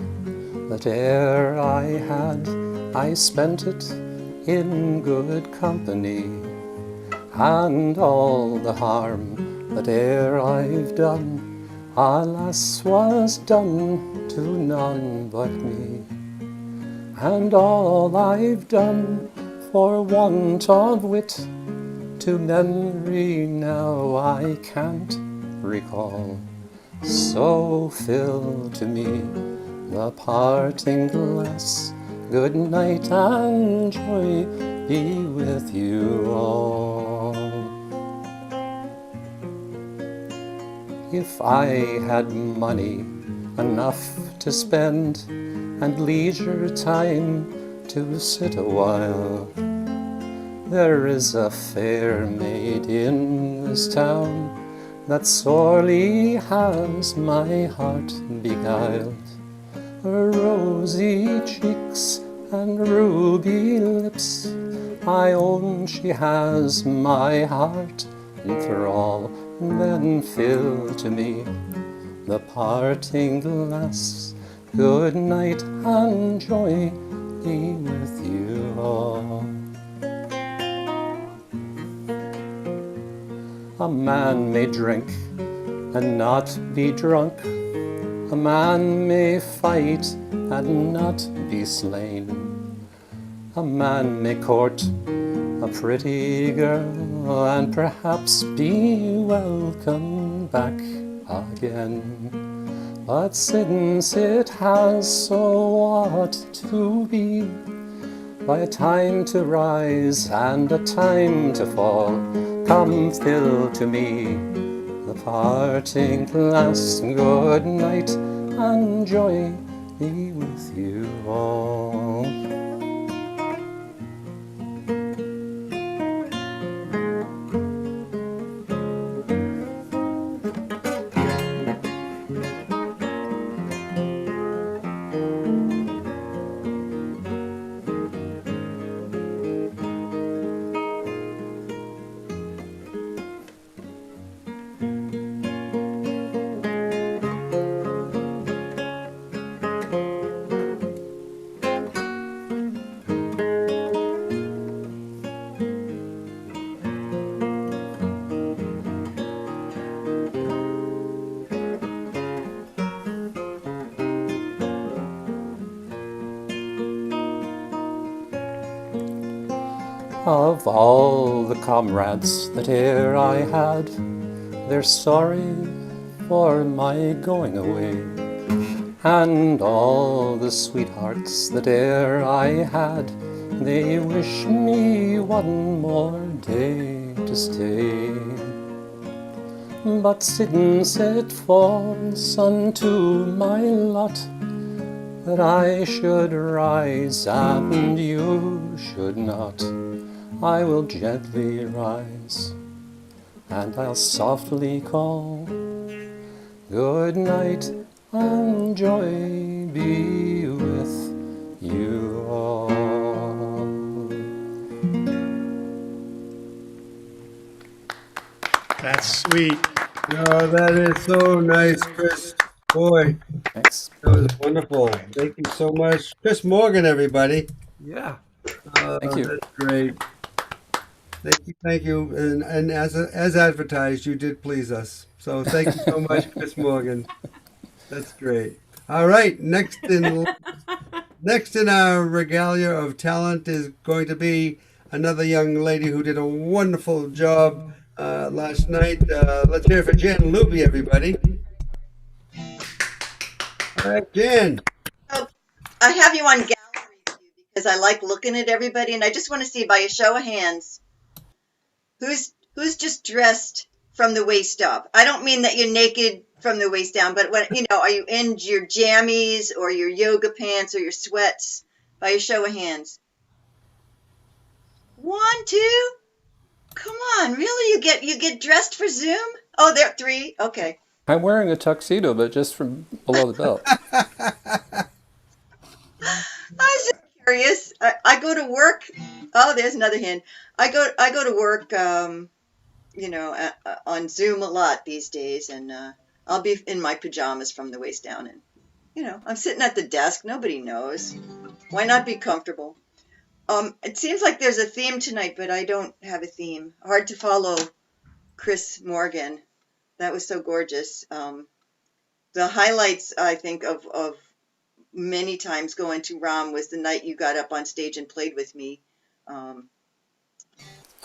that e'er I had, I spent it in good company, and all the harm that e'er I've done, alas, was done to none but me. And all I've done for want of wit, to memory now I can't recall. So fill to me the parting glass. Good night and joy be with you all. If I had money enough to spend, and leisure time to sit a while, there is a fair maid in this town that sorely has my heart beguiled. Her rosy cheeks and ruby lips, I own she has my heart in thrall. Then fill to me the parting glass. Good night and joy be with you all. A man may drink and not be drunk. A man may fight and not be slain. A man may court a pretty girl and perhaps be welcome back again. But since it has so ought to be, by a time to rise and a time to fall, come fill to me the parting glass. Good night and joy be with you all. Of all the comrades that e'er I had, they're sorry for my going away. And all the sweethearts that e'er I had, they wish me one more day to stay. But since it falls unto my lot that I should rise and you should not, I will gently rise and I'll softly call, good night and joy be with you all. That's sweet. Oh, that is so nice, Chris. Boy, thanks. That was wonderful. Thank you so much. Chris Morgan, everybody. Yeah. Thank you. That's great. Thank you. And as advertised, you did please us. So thank you so much, Chris Morgan. That's great. All right, next in our regalia of talent is going to be another young lady who did a wonderful job last night. Let's hear it for Jen Luby, everybody. All right, Jen. Oh, I have you on gallery view because I like looking at everybody, and I just want to see by a show of hands who's just dressed from the waist up. I don't mean that you're naked from the waist down, but what are you in your jammies or your yoga pants or your sweats? By a show of hands. 1, 2. Come on, really? You get dressed for Zoom? Oh, there 3. Okay. I'm wearing a tuxedo, but just from below the belt. I was just curious. I go to work. Oh, there's another hand. I go to work. On Zoom a lot these days, and I'll be in my pajamas from the waist down, and I'm sitting at the desk. Nobody knows. Why not be comfortable? It seems like there's a theme tonight, but I don't have a theme. Hard to follow Chris Morgan. That was so gorgeous. The highlights, I think, of many times going to ROM was the night you got up on stage and played with me.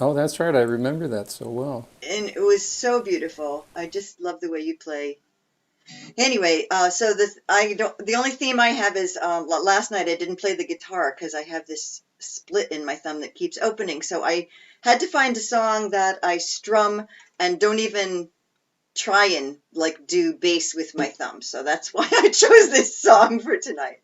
Oh, that's right. I remember that so well. And it was so beautiful. I just love the way you play. Anyway, the only theme I have is last night I didn't play the guitar because I have this split in my thumb that keeps opening. So I had to find a song that I strum and don't even try and do bass with my thumb. So that's why I chose this song for tonight.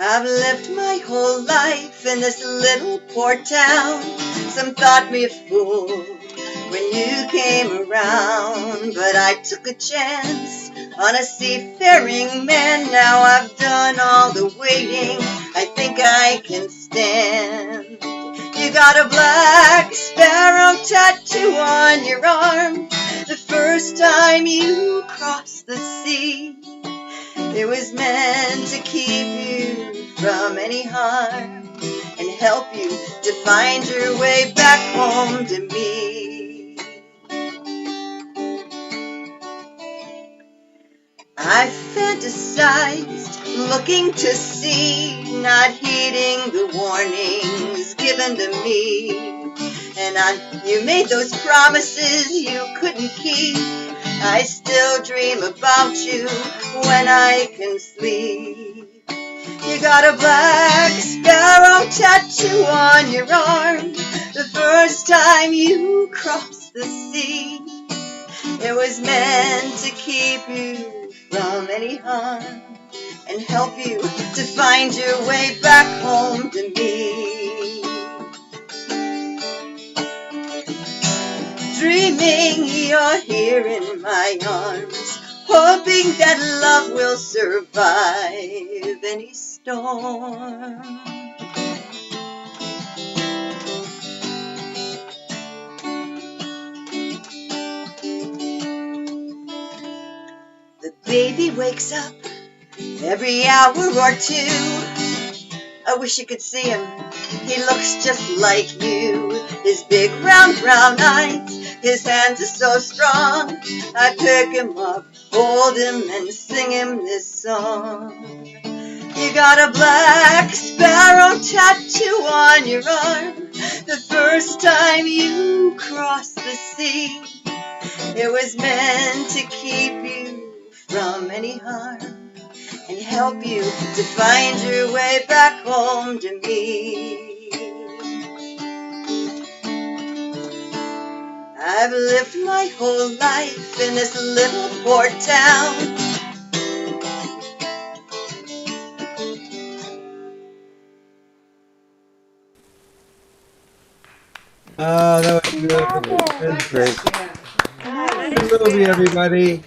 I've lived my whole life in this little port town. Some thought me a fool when you came around, but I took a chance on a seafaring man. Now I've done all the waiting, I think I can stand. You got a black sparrow tattoo on your arm. The first time you crossed the sea, it was meant to keep you from any harm and help you to find your way back home to me. I fantasized looking to sea, not heeding the warnings given to me. And you made those promises you couldn't keep. I still dream about you when I can sleep. You got a black sparrow tattoo on your arm. The first time you crossed the sea, it was meant to keep you from any harm and help you to find your way back home to me. Dreaming you're here in my arms, hoping that love will survive any storm. The baby wakes up every hour or two. I wish you could see him. He looks just like you. His big round brown eyes, his hands are so strong. I pick him up, hold him, and sing him this song. You got a black sparrow tattoo on your arm. The first time you crossed the sea, It was meant to keep you from any harm and help you to find your way back home to me. I've lived my whole life in this little port town. That was beautiful. Great. Good movie, everybody.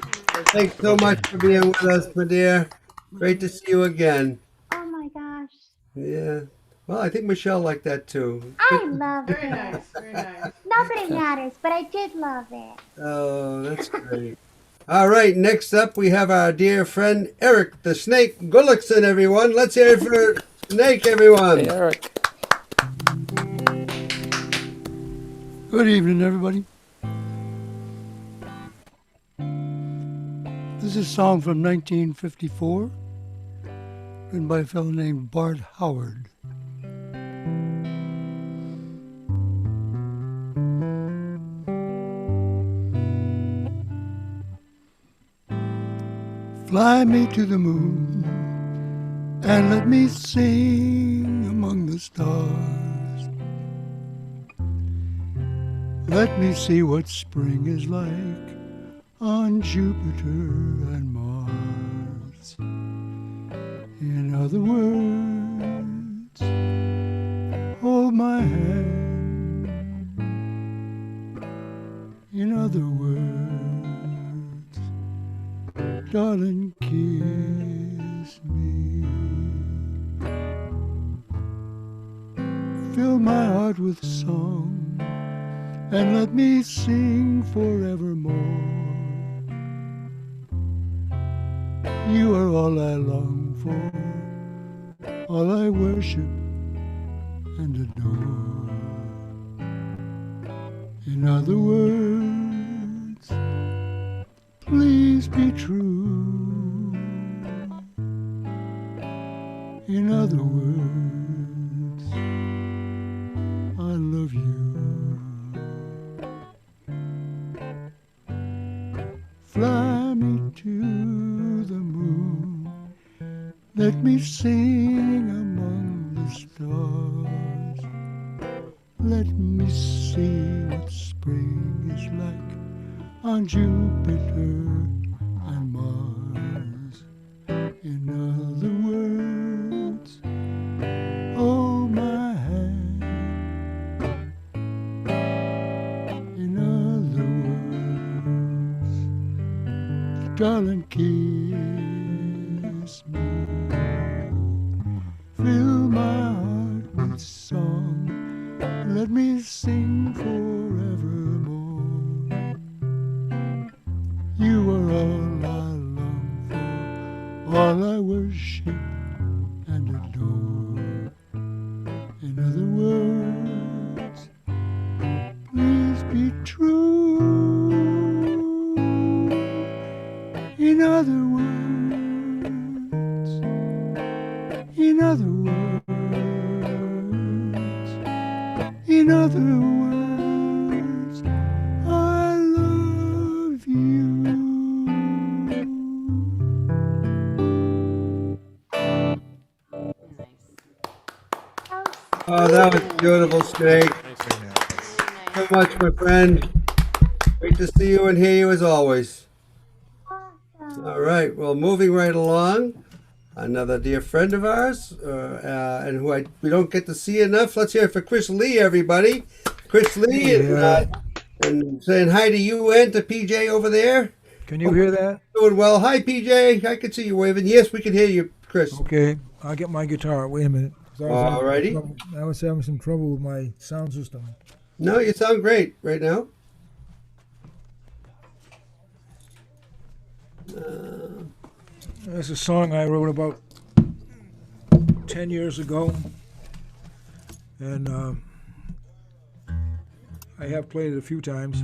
Thanks so much for being with us, my dear. Great to see you again. Oh my gosh. Yeah. Well, I think Michelle liked that too. I loved it. Very nice. Not that it matters, but I did love it. Oh, that's great. All right, next up we have our dear friend Eric the Snake Gullickson, everyone. Let's hear it for Snake, everyone. Hey, Eric. Good evening, everybody. This is a song from 1954, written by a fellow named Bart Howard. Fly me to the moon and let me sing among the stars. Let me see what spring is like on Jupiter and Mars. In other words, hold my hand. In other words, darling, kiss me. Fill my heart with song and let me sing forevermore. You are all I long for, all I worship and adore. In other words, please be true. In other words, I love you. Fly me to the moon, let me sing among the stars. Let me see what spring is like on Jupiter and Mars. In other words, hold my hand. In other words, darling, kiss me. Fill my heart with song, let me sing forevermore. You are all I long for, all I worship and adore. In other words, please be true. In other words, in other words, in other words, I love you. Oh, that was beautiful, Snake. So much, my friend. Great to see you and hear you as always. All right, well, moving right along, another dear friend of ours, and who we don't get to see enough. Let's hear it for Chris Lee, everybody. Chris Lee, and saying hi to you and to PJ over there. Can you hear that? Doing well. Hi, PJ. I can see you waving. Yes, we can hear you, Chris. Okay, I'll get my guitar. Wait a minute. Alrighty. I was having some trouble with my sound system. No, you sound great right now. That's a song I wrote about 10 years ago, and I have played it a few times.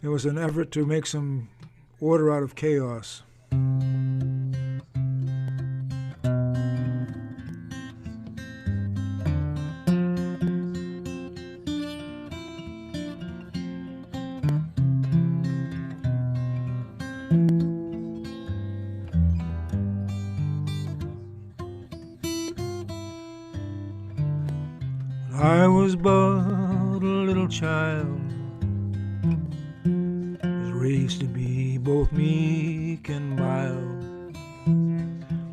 It was an effort to make some order out of chaos. I was but a little child, was raised to be both meek and mild,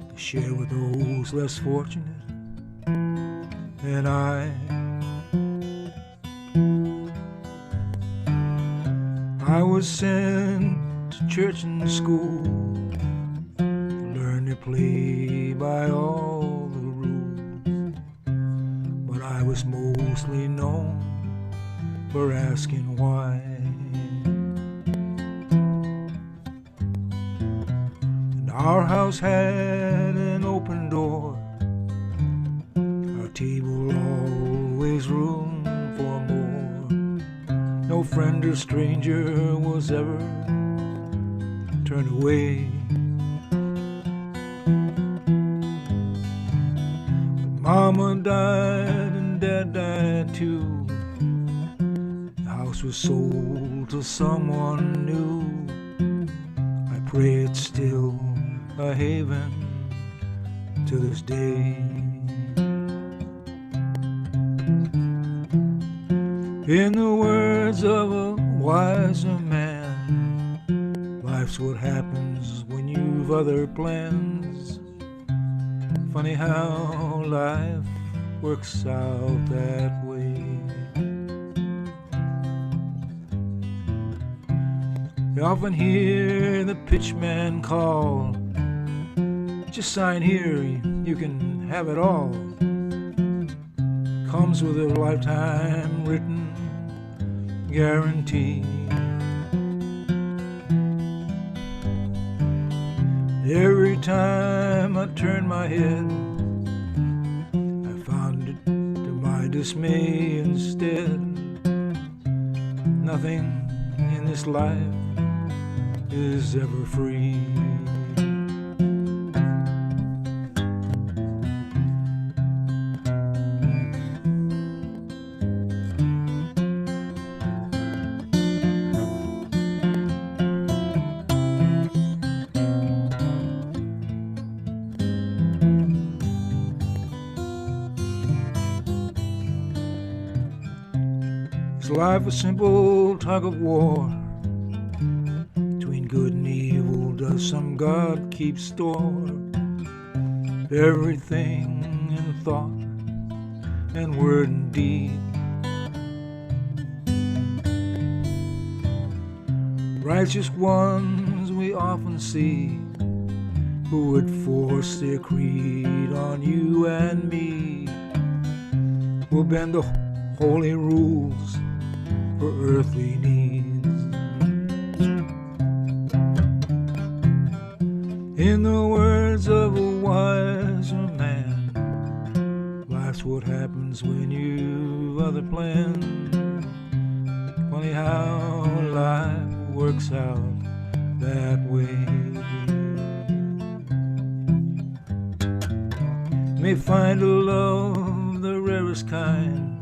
to share with those less fortunate than I. I was sent to church and school to learn to play by all the rules, but I was mostly known for asking why. And our house had an open door, our table always room for more. No friend or stranger was ever turned away. But Mama died and Dad died too. The house was sold to someone new. I pray it's still a haven to this day. In the words of a wiser man, life's what happens when you've other plans. Funny how life works out that way. You often hear the pitchman call, just sign here, you can have it all. Comes with a lifetime written guarantee. Every time I turned my head, I found it to my dismay instead. Nothing in this life is ever free. Is life a simple tug of war between good and evil? Does some God keep store of everything in thought and word and deed? Righteous ones we often see who would force their creed on you and me, will bend the holy rules for earthly needs. In the words of a wiser man, life's what happens when you've other plans. Funny how life works out that way. You may find a love the rarest kind,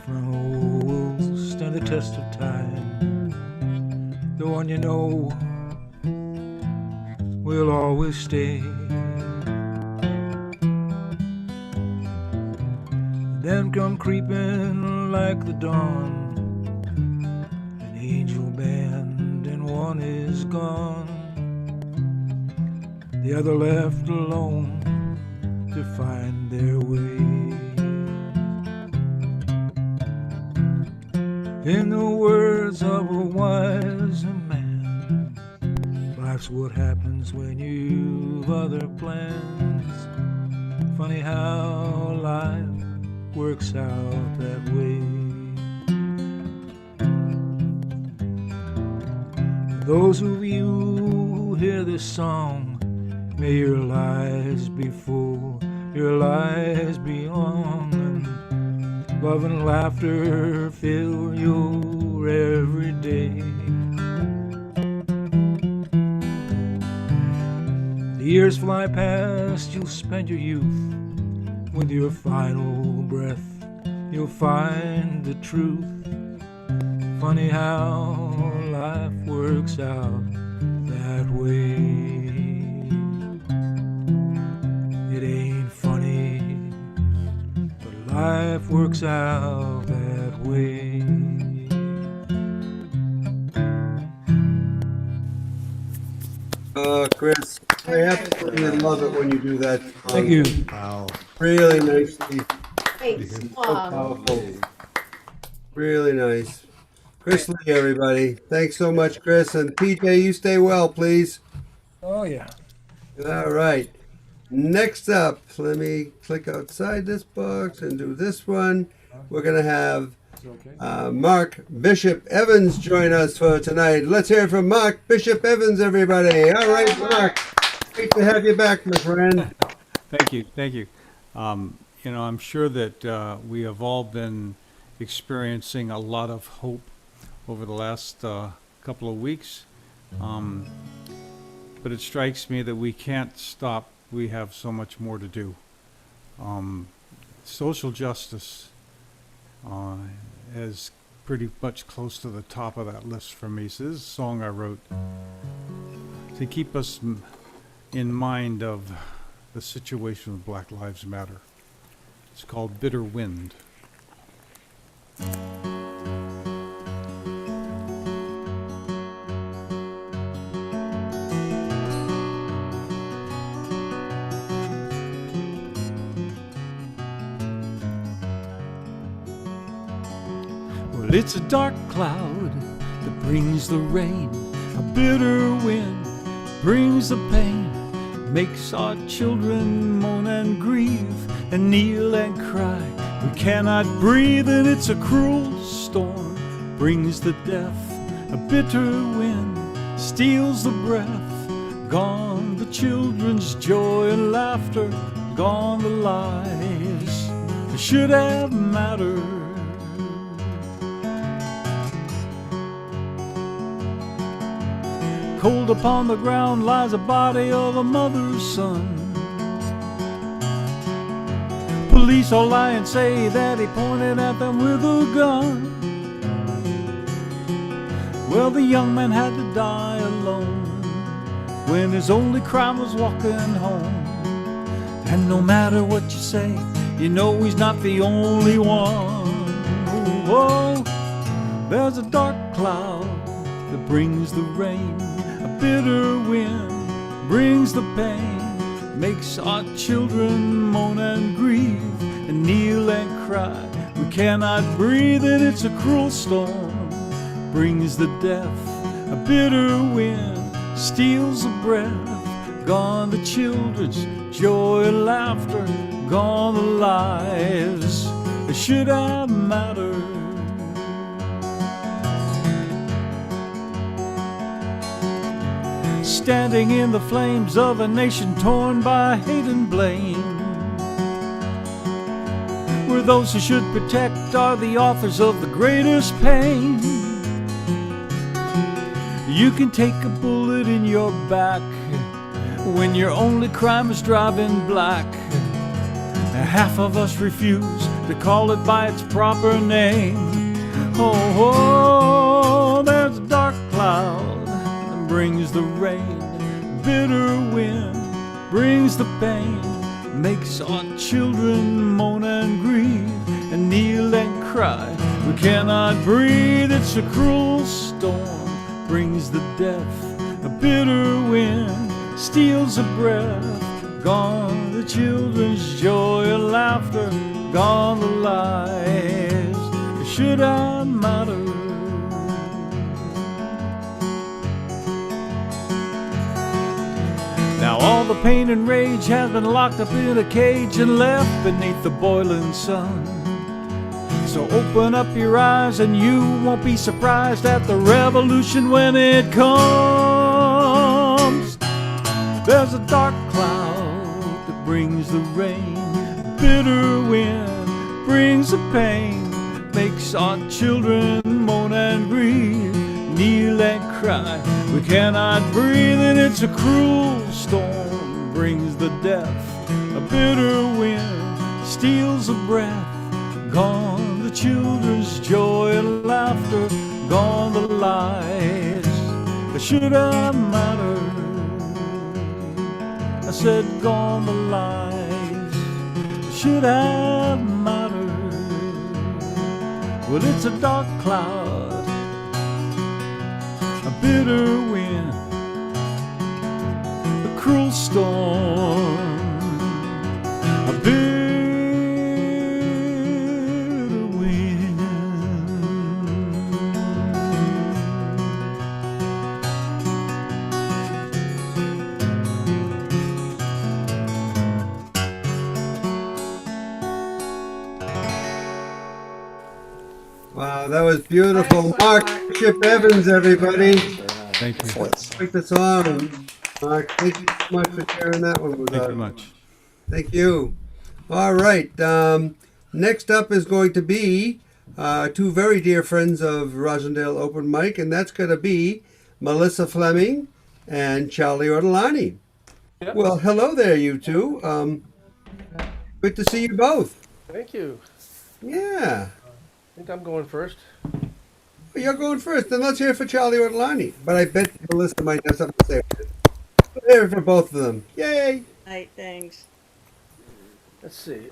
will stand the test of time. The one you know will always stay. Then come creeping like the dawn, an angel band and one is gone, the other left alone to find their way. In the words of a wiser man, life's what happens when you've other plans. Funny how life works out that way. Those of you who hear this song, may your lives be full, your lives be long, and love and laughter fill your every day. The years fly past, you'll spend your youth. With your final breath, you'll find the truth. Funny how life works out that way. It ain't funny, but life works out that way. Chris, I absolutely love it when you do that. Thank you. Wow. Really nicely. Great So song. powerful. Really nice. Chris Lee, everybody. Thanks so much, Chris. And PJ, you stay well, please. Oh, yeah. All right. Next up, let me click outside this box and do this one. We're going to have Mark Bishop Evans join us for tonight. Let's hear it from Mark Bishop Evans, everybody. All right, Mark. Great to have you back, my friend. Thank you. Thank you. You know, I'm sure that we have all been experiencing a lot of hope over the last couple of weeks. But it strikes me that we can't stop. We have so much more to do. Social justice is pretty much close to the top of that list for me. So this is a song I wrote to keep us in mind of the situation of Black Lives Matter. It's called Bitter Wind. Well, it's a dark cloud that brings the rain, a bitter wind brings the pain, makes our children moan and grieve and kneel and cry. We cannot breathe and it's a cruel storm, brings the death, a bitter wind steals the breath, gone the children's joy and laughter, gone the lives that should have mattered. Cold upon the ground lies the body of a mother's son. Police all lie and say that he pointed at them with a gun. Well, the young man had to die alone when his only crime was walking home. And no matter what you say, you know he's not the only one. Oh, there's a dark cloud that brings the rain, a bitter wind brings the pain, makes our children moan and grieve and kneel and cry. We cannot breathe and it's a cruel storm, brings the death, a bitter wind steals the breath, gone the children's joy and laughter, gone the lives that should have mattered. Standing in the flames of a nation torn by hate and blame, where those who should protect are the authors of the greatest pain. You can take a bullet in your back when your only crime is driving black. Half of us refuse to call it by its proper name. Oh, there's a dark cloud that brings the rain, bitter wind brings the pain, makes our children moan and grieve and kneel and cry. We cannot breathe, it's a cruel storm, brings the death, a bitter wind steals the breath, gone the children's joy and laughter, gone the lives that should have mattered. Now all the pain and rage has been locked up in a cage and left beneath the boiling sun. So open up your eyes and you won't be surprised at the revolution when it comes. There's a dark cloud that brings the rain, bitter wind brings the pain, makes our children moan and grieve, kneel and cry. We cannot breathe and it's a cruel storm, brings the death, a bitter wind steals the breath, gone the children's joy and laughter, gone the lives should have mattered. I said gone the lies should have mattered. Well, it's a dark cloud, a bitter wind, a cruel storm, a bitter wind. Wow, that was beautiful. Mark Chip Evans, everybody. Thank you. Like the song. Mark, thank you so much for sharing that one with us. Thank you much. Thank you. All right. Next up is going to be two very dear friends of Rosendale Open Mic, and that's going to be Melissa Fleming and Charlie Ortolani. Yep. Well, hello there, you two. Good to see you both. Thank you. Yeah. I think I'm going first. Well, you're going first. Then let's hear for Charlie Ortolani. But I bet Melissa might have something to say. Let's hear it for both of them. Yay! Right, thanks. Let's see.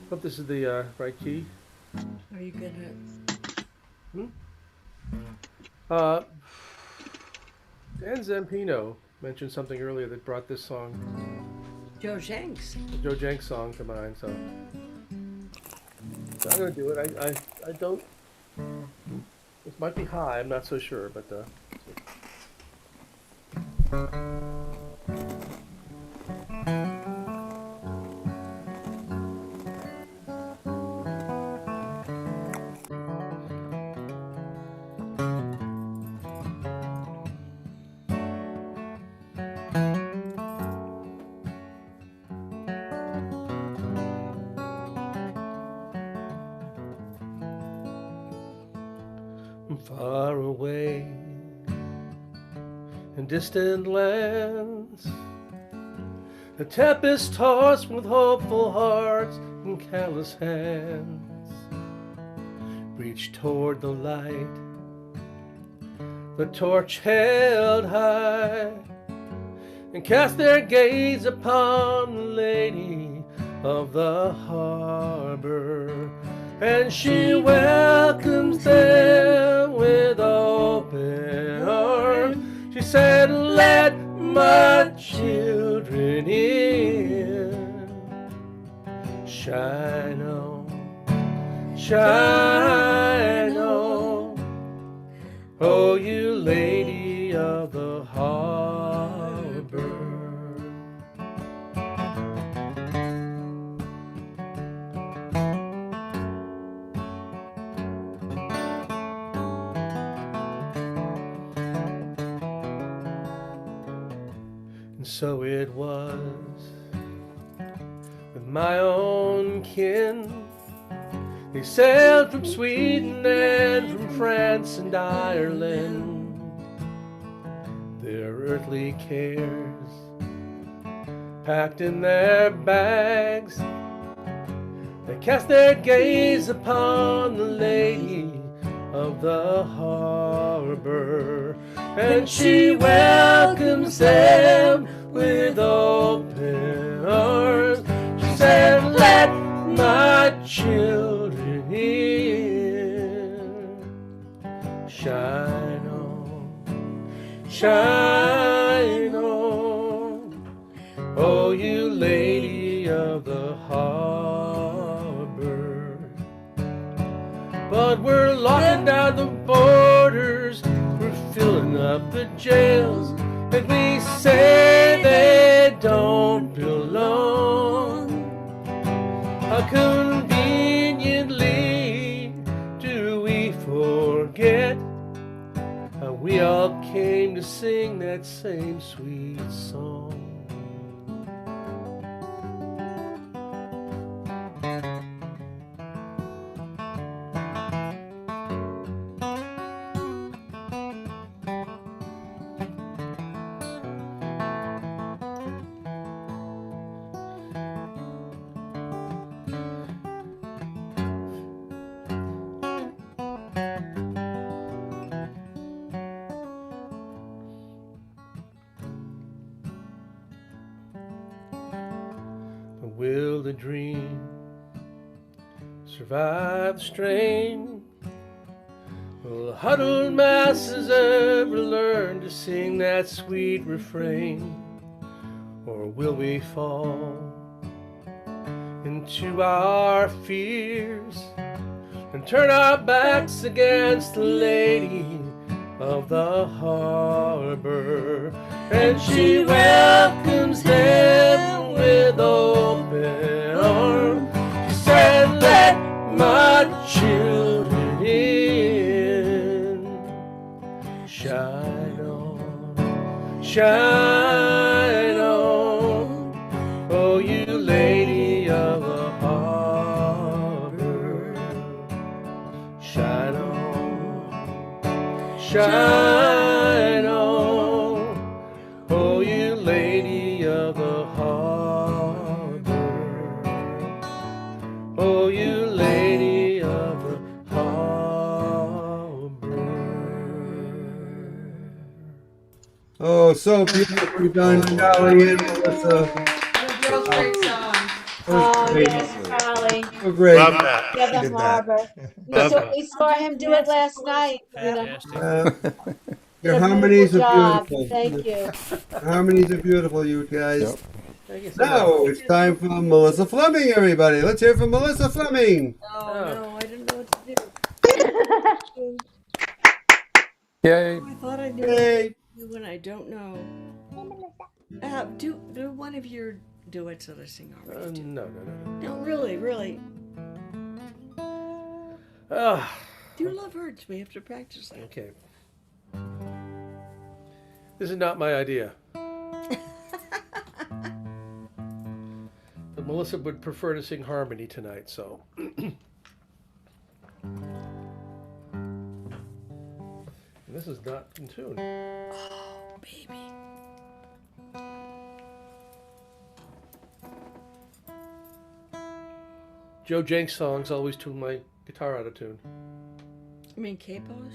Hope this is the right key. Are you gonna? Dan Zampino mentioned something earlier that brought this song, Joe Jenks. the Joe Jenks song, to mind. So I'm gonna do it. I don't. This might be high. I'm not so sure, but. Far away in distant lands, a tempest tossed with hopeful hearts and callous hands reach toward the light, the torch held high, and cast their gaze upon the lady of the harbor. And she welcomes them with open arms. She said, let my children in. Shine on, shine on, oh you lady of the harbor. And so it was with my own kin. They sailed from Sweden and from France and Ireland. Their earthly cares packed in their bags, they cast their gaze upon the lady of the harbor. And she welcomes them with open arms. She said, let my children in. Shine on, shine on, oh you lady of the harbor. But we're locking down the borders, we're filling up the jails, and we say they don't belong. How conveniently do we forget how we all came to sing that same sweet song. a dream. Survive the strain. Will the huddled masses ever learn to sing that sweet refrain? Or will we fall into our fears and turn our backs against the lady of the harbor? And she welcomes them with open arms. She said, let my children in. Shine on, shine on, oh you lady of the harbor. Shine on, shine on, oh you lady of the harbor. Oh you lady of the Oh, so beautifully done, Charlie and Melissa. Girls, great song. Oh, yes, Charlie. So great. Love that. Yeah, She the did that. harbor. Love that. We saw him do it last night. You know. Your Did a harmonies beautiful are job. beautiful. Thank you. Your harmonies are beautiful, you guys. Yep. Thank you so Now much. it's time for Melissa Fleming, everybody. Let's hear from Melissa Fleming. Oh no, I didn't know what to do. Yay. I thought I knew Yay. when I don't know. Do one of your duets that I sing already. No. No, really. Ah, Do Love Hurts. We have to practice that. okay. This is not my idea. But Melissa would prefer to sing harmony tonight, so. And this is not in tune. Oh, baby. Joe Jenks songs always tune my guitar out of tune. I mean, capos?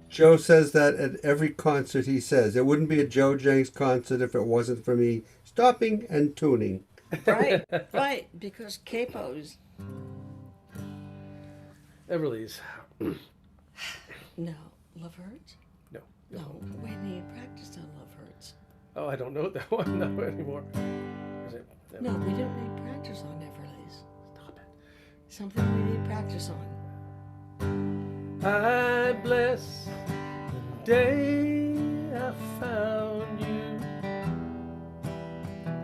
Joe says that at every concert he says. It wouldn't be a Joe Jenks concert if it wasn't for me stopping and tuning. Right, right, because capos. Everly's. No. Love Hurts? No. No, we need practice on Love Hurts. Oh, I don't know that one no anymore. Is it? No, we don't need practice on Everly's. Stop it. Something we need practice on. I bless the day I found you.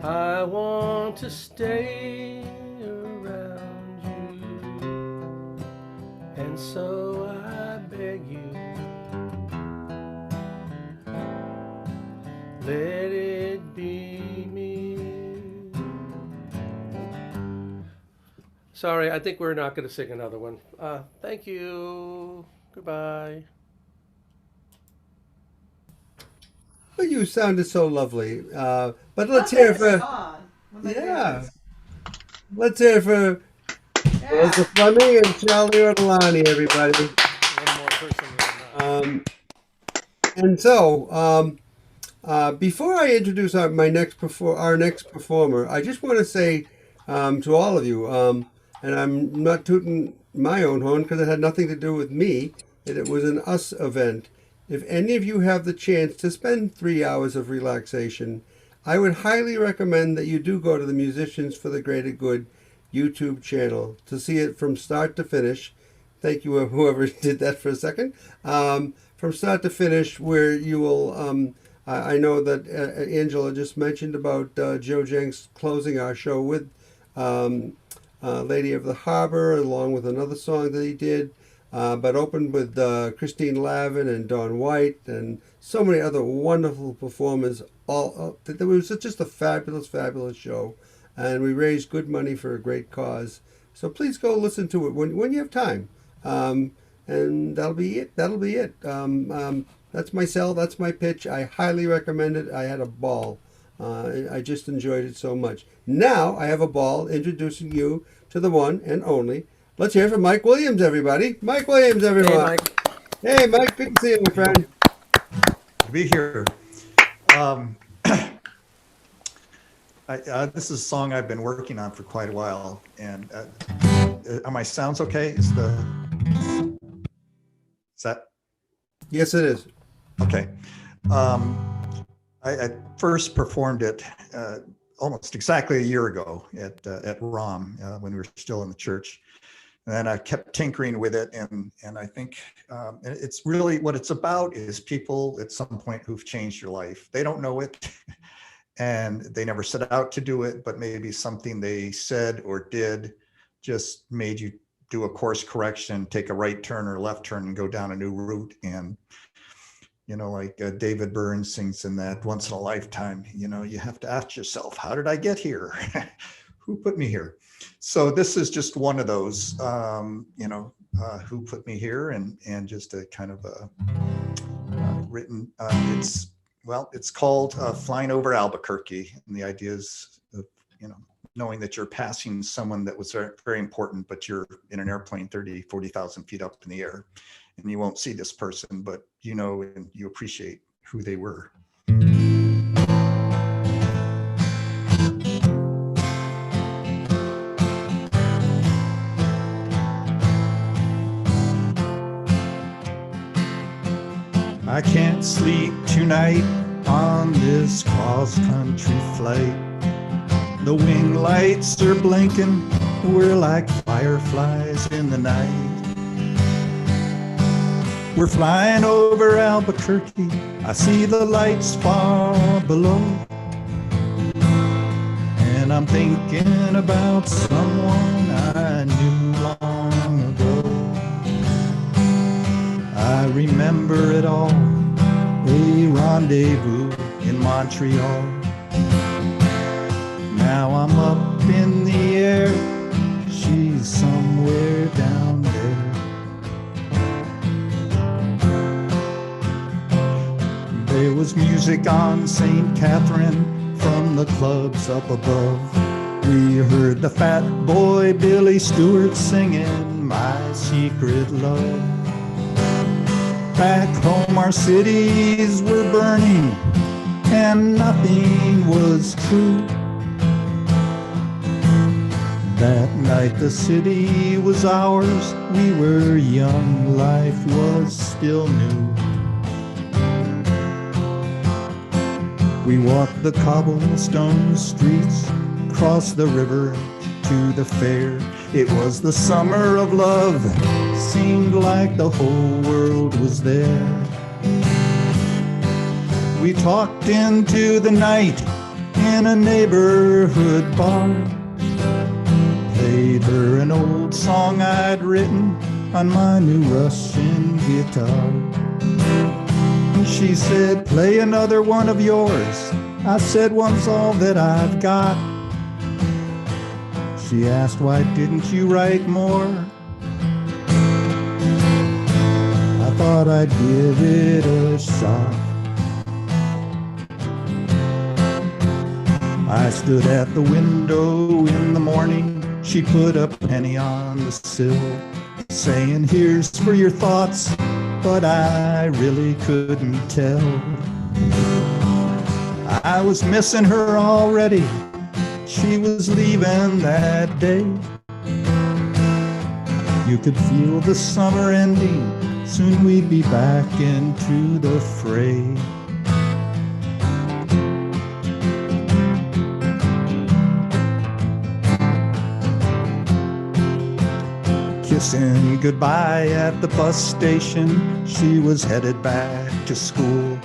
I want to stay around you, and so I beg you, let it be me. Sorry, I think we're not going to sing another one. Thank you. Goodbye. Well, you sounded so lovely. But let's hear for... Yeah. Let's hear for Melissa Fleming and Charlie Ortolani, everybody. One more person. And so, before I introduce our next performer, I just want to say to all of you, and I'm not tooting my own horn because it had nothing to do with me, it was an us event. If any of you have the chance to spend 3 hours of relaxation, I would highly recommend that you do go to the Musicians for the Greater Good YouTube channel to see it from start to finish. Thank you, whoever did that for a second. From start to finish, where you will, I know that Angela just mentioned about Joe Jenks closing our show with Lady of the Harbor, along with another song that he did, but opened with Christine Lavin and Dawn White and so many other wonderful performers. There was just a fabulous, fabulous show, and we raised good money for a great cause. So please go listen to it when you have time, and that'll be it. That's my sell. That's my pitch. I highly recommend it. I had a ball. I just enjoyed it so much. Now I have a ball introducing you to the one and only. Let's hear from Mike Williams, everybody. Mike Williams, everyone. Hey, Mike. Hey, Mike. Good to see you, my friend. To be here. This is a song I've been working on for quite a while, and are my sounds okay? Is that? Yes, it is. Okay. I first performed it almost exactly a year ago at vROM when we were still in the church. And then I kept tinkering with it, and I think it's really what it's about is people at some point who've changed your life. They don't know it, and they never set out to do it, but maybe something they said or did just made you do a course correction, take a right turn or left turn, and go down a new route. And like David Byrne sings in that Once in a Lifetime, you have to ask yourself, how did I get here? Who put me here? So this is just one of those, who put me here, and just a kind of a written, it's called Flying Over Albuquerque. And the idea is, knowing that you're passing someone that was very, very important, but you're in an airplane 30, 40,000 feet up in the air, and you won't see this person, but and you appreciate who they were. I can't sleep tonight on this cross-country flight. The wing lights are blinking, we're like fireflies in the night. We're flying over Albuquerque, I see the lights far below. And I'm thinking about someone I knew long ago. I remember it all, a rendezvous in Montreal. Now I'm up in the air, she's somewhere down there. There was music on St. Catherine from the clubs up above. We heard the fat boy Billy Stewart singing My Secret Love. Back home our cities were burning and nothing was true. That night the city was ours, we were young, life was still new. We walked the cobblestone streets, crossed the river to the fair. It was the summer of love, seemed like the whole world was there. We talked into the night in a neighborhood bar. Played her an old song I'd written on my new Russian guitar. She said, play another one of yours. I said, one's all that I've got. She asked, why didn't you write more? I thought I'd give it a shot. I stood at the window in the morning. She put a penny on the sill, saying, here's for your thoughts. But I really couldn't tell. I was missing her already. She was leaving that day. You could feel the summer ending. Soon we'd be back into the fray. Kissing goodbye at the bus station, she was headed back to school.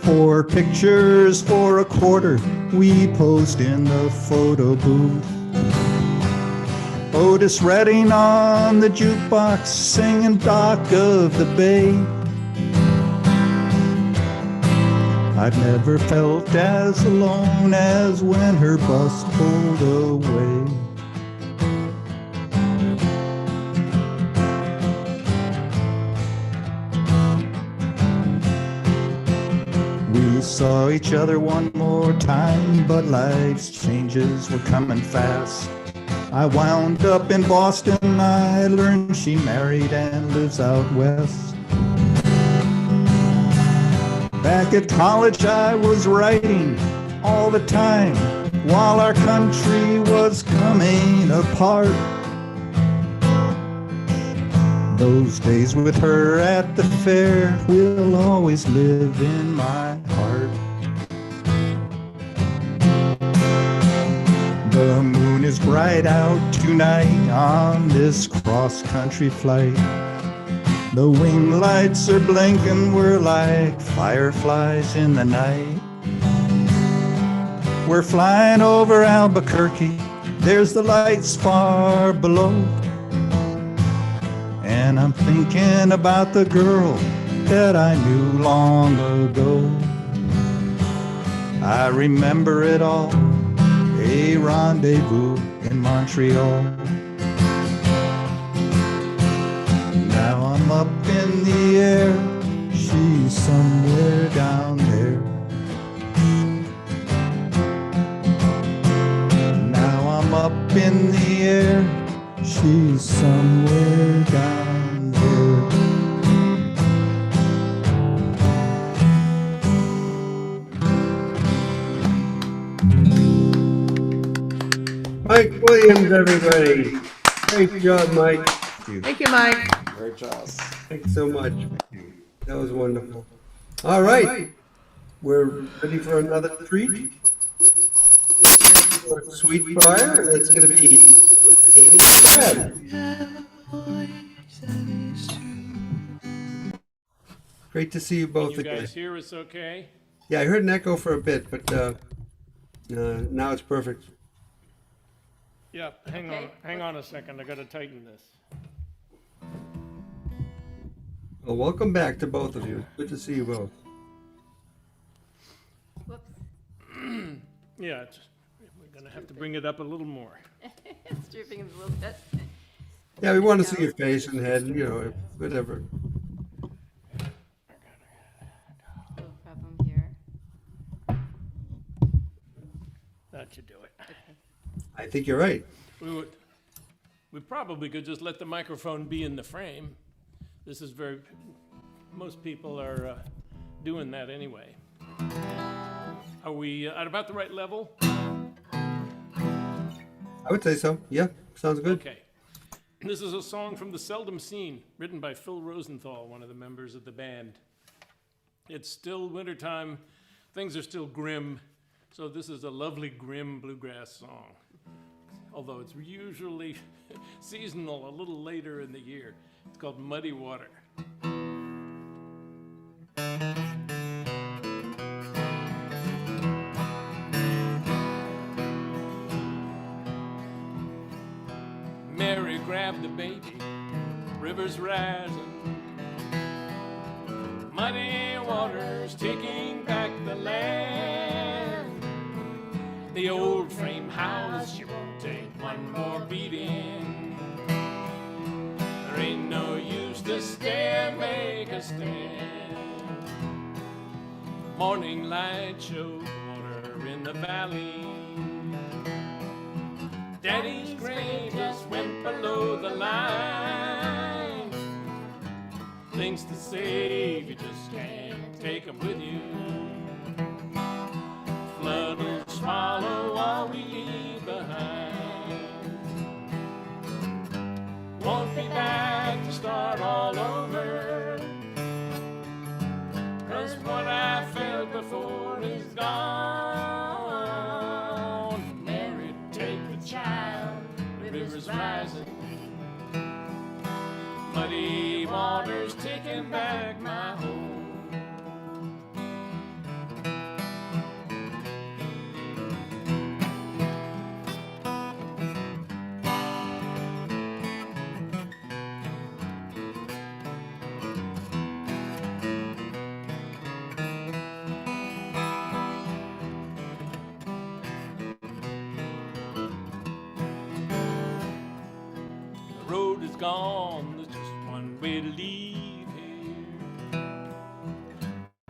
4 pictures for a quarter, we posed in the photo booth. Otis Redding on the jukebox, singing Dock of the Bay. I've never felt as alone as when her bus pulled away. We saw each other one more time, but life's changes were coming fast. I wound up in Boston, I learned she married and lives out west. Back at college I was writing all the time, while our country was coming apart. Those days with her at the fair will always live in my heart. The moon is bright out tonight on this cross-country flight. The wing lights are blinking, we're like fireflies in the night. We're flying over Albuquerque, there's the lights far below. And I'm thinking about the girl that I knew long ago. I remember it all, a rendezvous in Montreal. Now I'm up in the air, she's somewhere down there. Now I'm up in the air, she's somewhere down there. Mike Williams, everybody. Great job, Mike. Thank you, Mike. Great job. Thanks so much. That was wonderful. All right. We're ready for another treat. Sweet Briar. It's going to be Amy Brad. Great to see you both Can you again. guys hear us okay? Yeah, I heard an echo for a bit, but now it's perfect. Yeah, hang on a second. I gotta tighten this. Well, welcome back to both of you. Good to see you both. Yeah, we're gonna have to bring it up a little more. It's drooping a little bit. Yeah, we want to see your face and head, you know, whatever. No problem here. That should do it. I think you're right. We probably could just let the microphone be in the frame. This is most people are doing that anyway. Are we at about the right level? I would say so. Yeah, sounds good. Okay. This is a song from The Seldom Seen, written by Phil Rosenthal, one of the members of the band. It's still wintertime, things are still grim, so this is a lovely grim bluegrass song. Although it's usually seasonal a little later in the year. It's called Muddy Water. Mary grabbed the baby, rivers rising, muddy waters taking back the land. The old frame house, she won't take one more beating. There ain't no use to stay and make a stand. Morning light showed water in the valley. Daddy's grain just went below the line. Things to save, you just can't take them with you. Flood will swallow all we leave behind. Won't be back to start all over, 'cause what I felt before is gone. Mary, take the child, rivers rising, muddy waters taking back my home. Gone, there's just one way to leave here.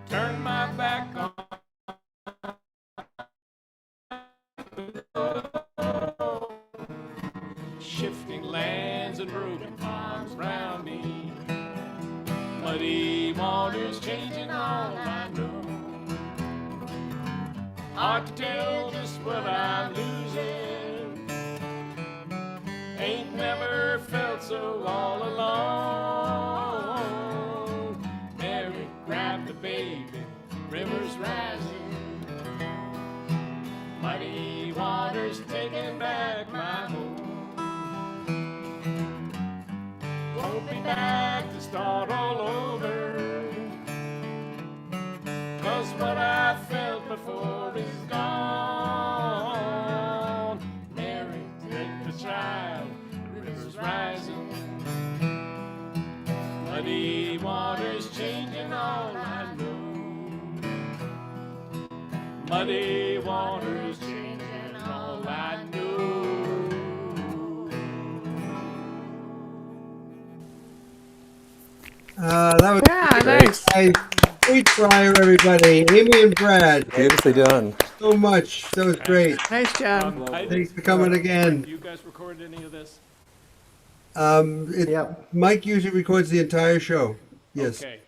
Turn my back on shifting lands and broken farms around me. Muddy waters changing all I know. Hard to tell just what I'm losing. Ain't never felt so all alone. Mary grabbed the baby, rivers rising. Mighty waters taking back my home. Won't be back to start all over. 'Cause what I felt before is gone. Mary, take the child, rivers rising. Muddy waters changing all I know. Muddy waters changing all I know. That was thanks. Great prior, everybody. Amy and Brad. Beautifully done. So much. That was great. Nice job. Thanks for coming again. You guys recorded any of this? Mike usually records the entire show. Yes. Okay.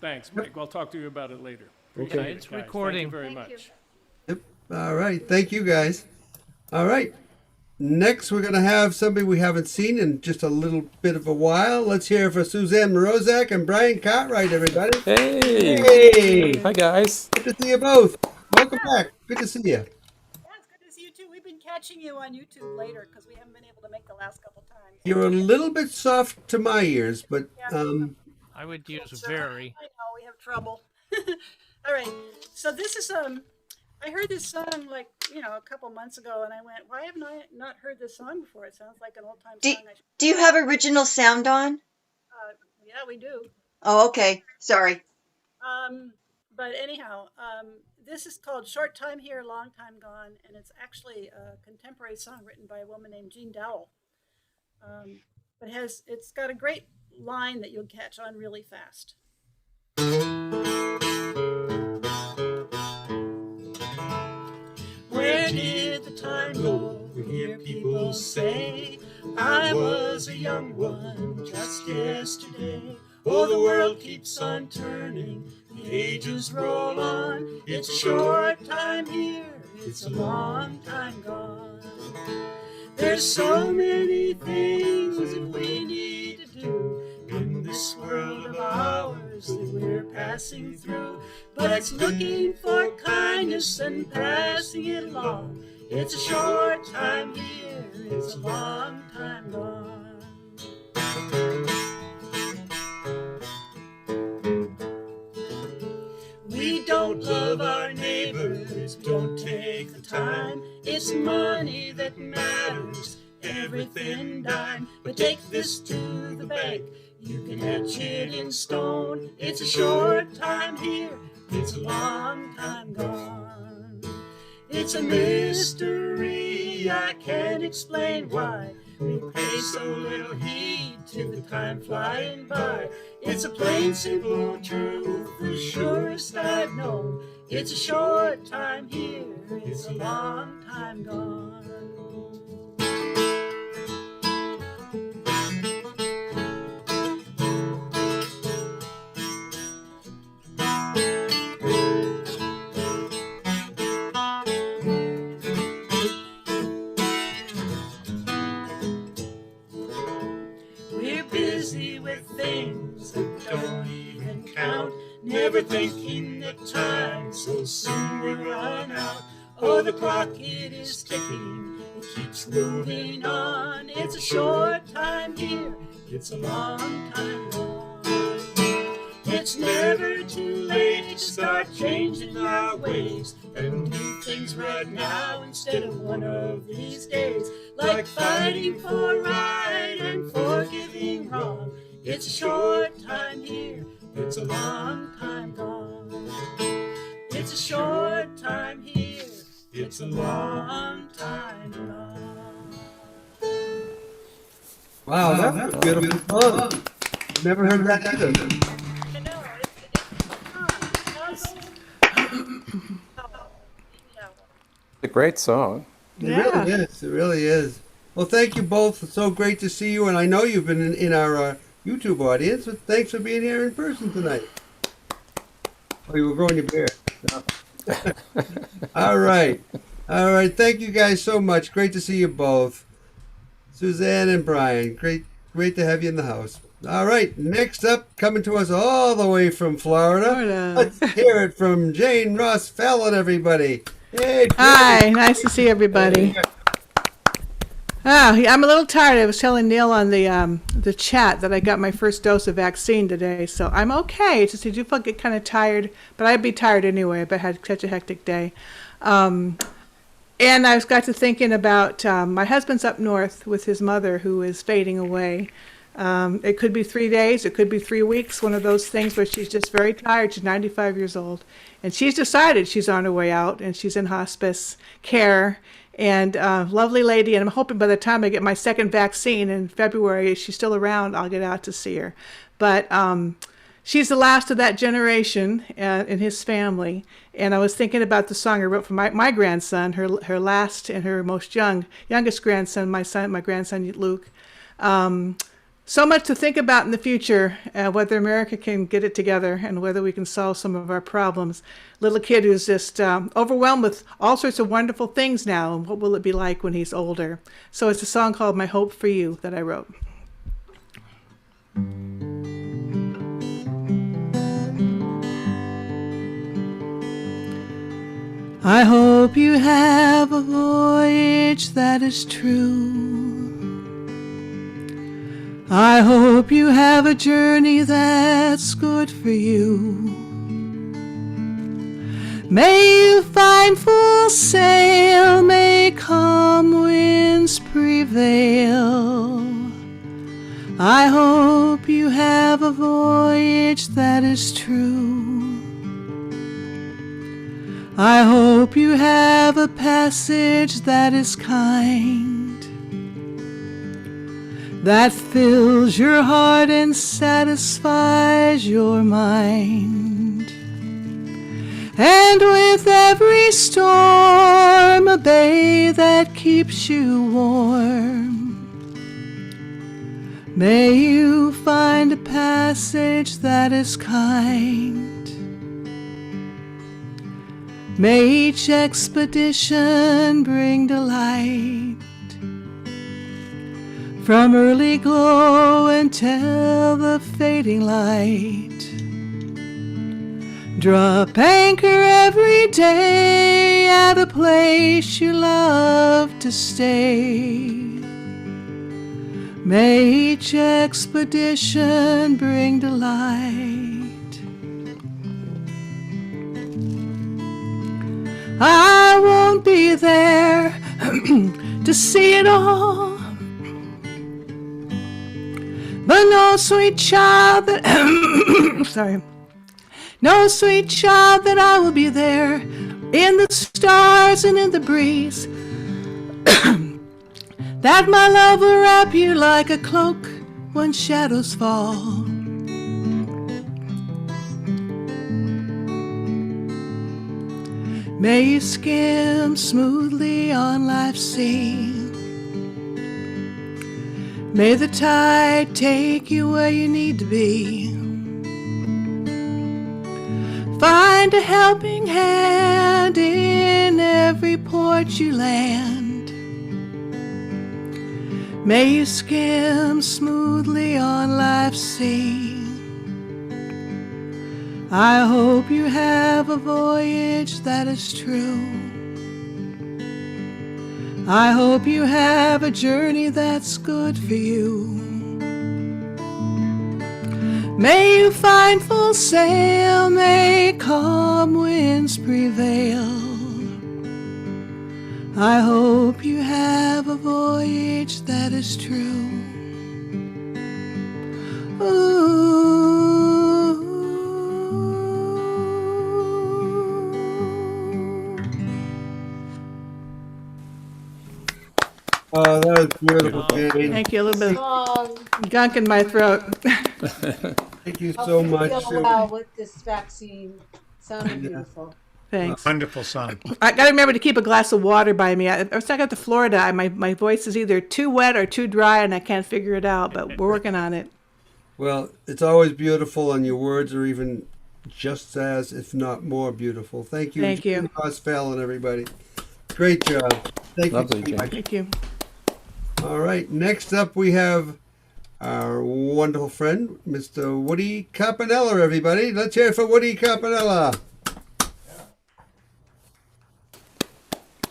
Thanks, Mike. I'll talk to you about it later. Okay. Appreciate it, It's guys. recording. Thank you very much. Yep. All right. Thank you, guys. All right. Next, we're going to have somebody we haven't seen in just a little bit of a while. Let's hear for Suzanne Morozak and Brian Cartwright, everybody. Hey. Hey. Hi, guys. Good to see you both. Welcome back. Good to see you. Yeah, it's good to see you too. We've been catching you on YouTube later because we haven't been able to make the last couple times. You're a little bit soft to my ears, but I would use very. I know we have trouble. All right, so this is I heard this song like a couple months ago, and I went, why haven't I not heard this song before? It sounds like an old time song. Do you have original sound on? Yeah, we do. Oh, okay. Sorry. But anyhow, this is called "Short Time Here, Long Time Gone," and it's actually a contemporary song written by a woman named Jean Dowell. But it's got a great line that you'll catch on really fast. Where did the time go? We hear people say, I was a young one just yesterday. Oh, the world keeps on turning, the ages roll on. It's a short time here, it's a long time gone. There's so many things that we need to do in this world of ours that we're passing through. But it's looking for kindness and passing it along. It's a short time here, it's a long time gone. We don't love our neighbors, don't take the time. It's money that matters, everything dime. But take this to the bank, you can etch it in stone. It's a short time here, it's a long time gone. It's a mystery, I can't explain why we pay so little heed to the time flying by. It's a plain, simple truth, the surest I've known. It's a short time here, it's a long time gone. We're busy with things that don't even count, never thinking that time so soon will run out. Oh, the clock, it is ticking, it keeps moving on. It's a short time here, it's a long time gone. It's never too late to start changing our ways and do things right now instead of one of these days. Like fighting for right and forgiving wrong. It's a short time here, it's a long time gone. It's a short time here, it's a long time gone. Wow, that's a beautiful song. Never heard that either. It's a great song. It really is. It really is. Well, thank you both. It's so great to see you. And I know you've been in our YouTube audience, but thanks for being here in person tonight. Oh, you were growing your beard. No. All right. All right. Thank you guys so much. Great to see you both. Suzanne and Brian, great to have you in the house. All right, next up, coming to us all the way from Florida. Let's hear it from Jane Ross Fallon, everybody. Hey, Jane. Hi, nice to see everybody. I'm a little tired. I was telling Neil on the chat that I got my first dose of vaccine today, so I'm okay. It's just I do get kind of tired, but I'd be tired anyway. But I had such a hectic day. And I got to thinking about my husband's up north with his mother who is fading away. It could be 3 days, it could be 3 weeks, one of those things where she's just very tired. She's 95 years old. And she's decided she's on her way out and she's in hospice care. And lovely lady, and I'm hoping by the time I get my second vaccine in February, if she's still around, I'll get out to see her. But she's the last of that generation in his family. And I was thinking about the song I wrote for my grandson, her last and her most youngest grandson, my grandson Luke. So much to think about in the future, whether America can get it together and whether we can solve some of our problems. Little kid who's just overwhelmed with all sorts of wonderful things now, and what will it be like when he's older? So it's a song called My Hope for You that I wrote. I hope you have a voyage that is true. I hope you have a journey that's good for you. May you find full sail, may calm winds prevail. I hope you have a voyage that is true. I hope you have a passage that is kind, that fills your heart and satisfies your mind. And with every storm, a bay that keeps you warm. May you find a passage that is kind. May each expedition bring delight, from early glow until the fading light. Drop anchor every day at a place you love to stay. May each expedition bring delight. I won't be there to see it all, but no sweet child that sorry, no sweet child that I will be there in the stars and in the breeze. That my love will wrap you like a cloak when shadows fall. May you skim smoothly on life's sea. May the tide take you where you need to be. Find a helping hand in every port you land. May you skim smoothly on life's sea. I hope you have a voyage that is true. I hope you have a journey that's good for you. May you find full sail, may calm winds prevail. I hope you have a voyage that is true. Ooh. Oh, that was beautiful, Jane. Thank you. A little bit of gunk in my throat. Thank you so much. Feel well with this vaccine. Sounded beautiful. Thanks. Wonderful song. I got to remember to keep a glass of water by me. I was got to Florida. My voice is either too wet or too dry, and I can't figure it out, but we're working on it. Well, it's always beautiful, and your words are even just as, if not more, beautiful. Thank you, Thank Jane you. Ross Fallon, everybody. Great job. Thank Lovely, you so Jane. much. Thank you. All right, next up we have our wonderful friend, Mr. Woody Campanella, everybody. Let's hear it for Woody Campanella.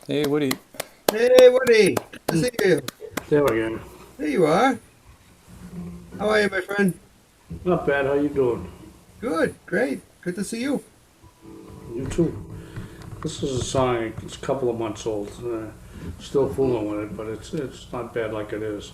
Hey, Woody. Hey, Woody. Good to see you. There we go. There you are. How are you, my friend? Not bad. How you doing? Good, great. Good to see you. You too. This is a song. It's a couple of months old. Still fooling with it, but it's not bad like it is.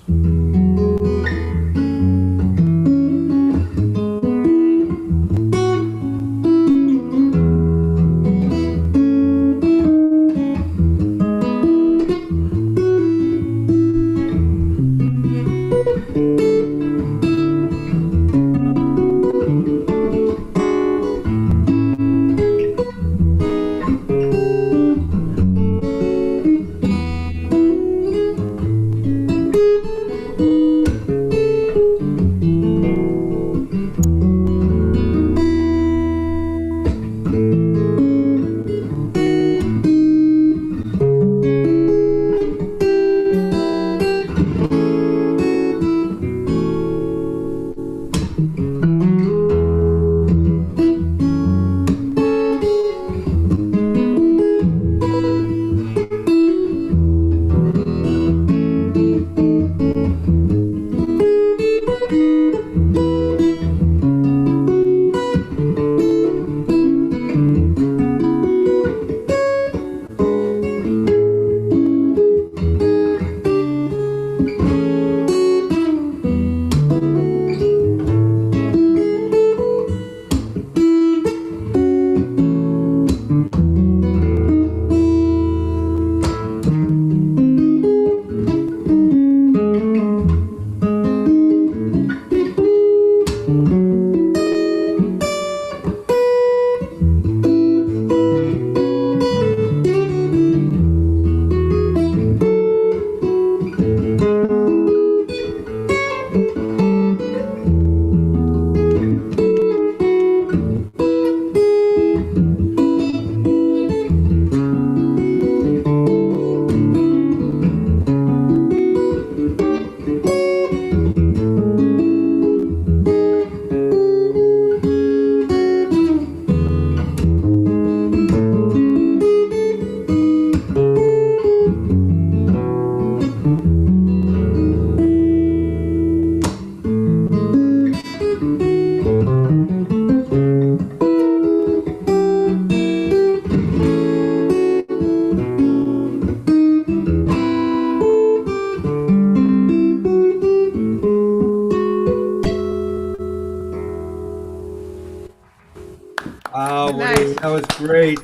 Wow, Nice. Woody, that was great.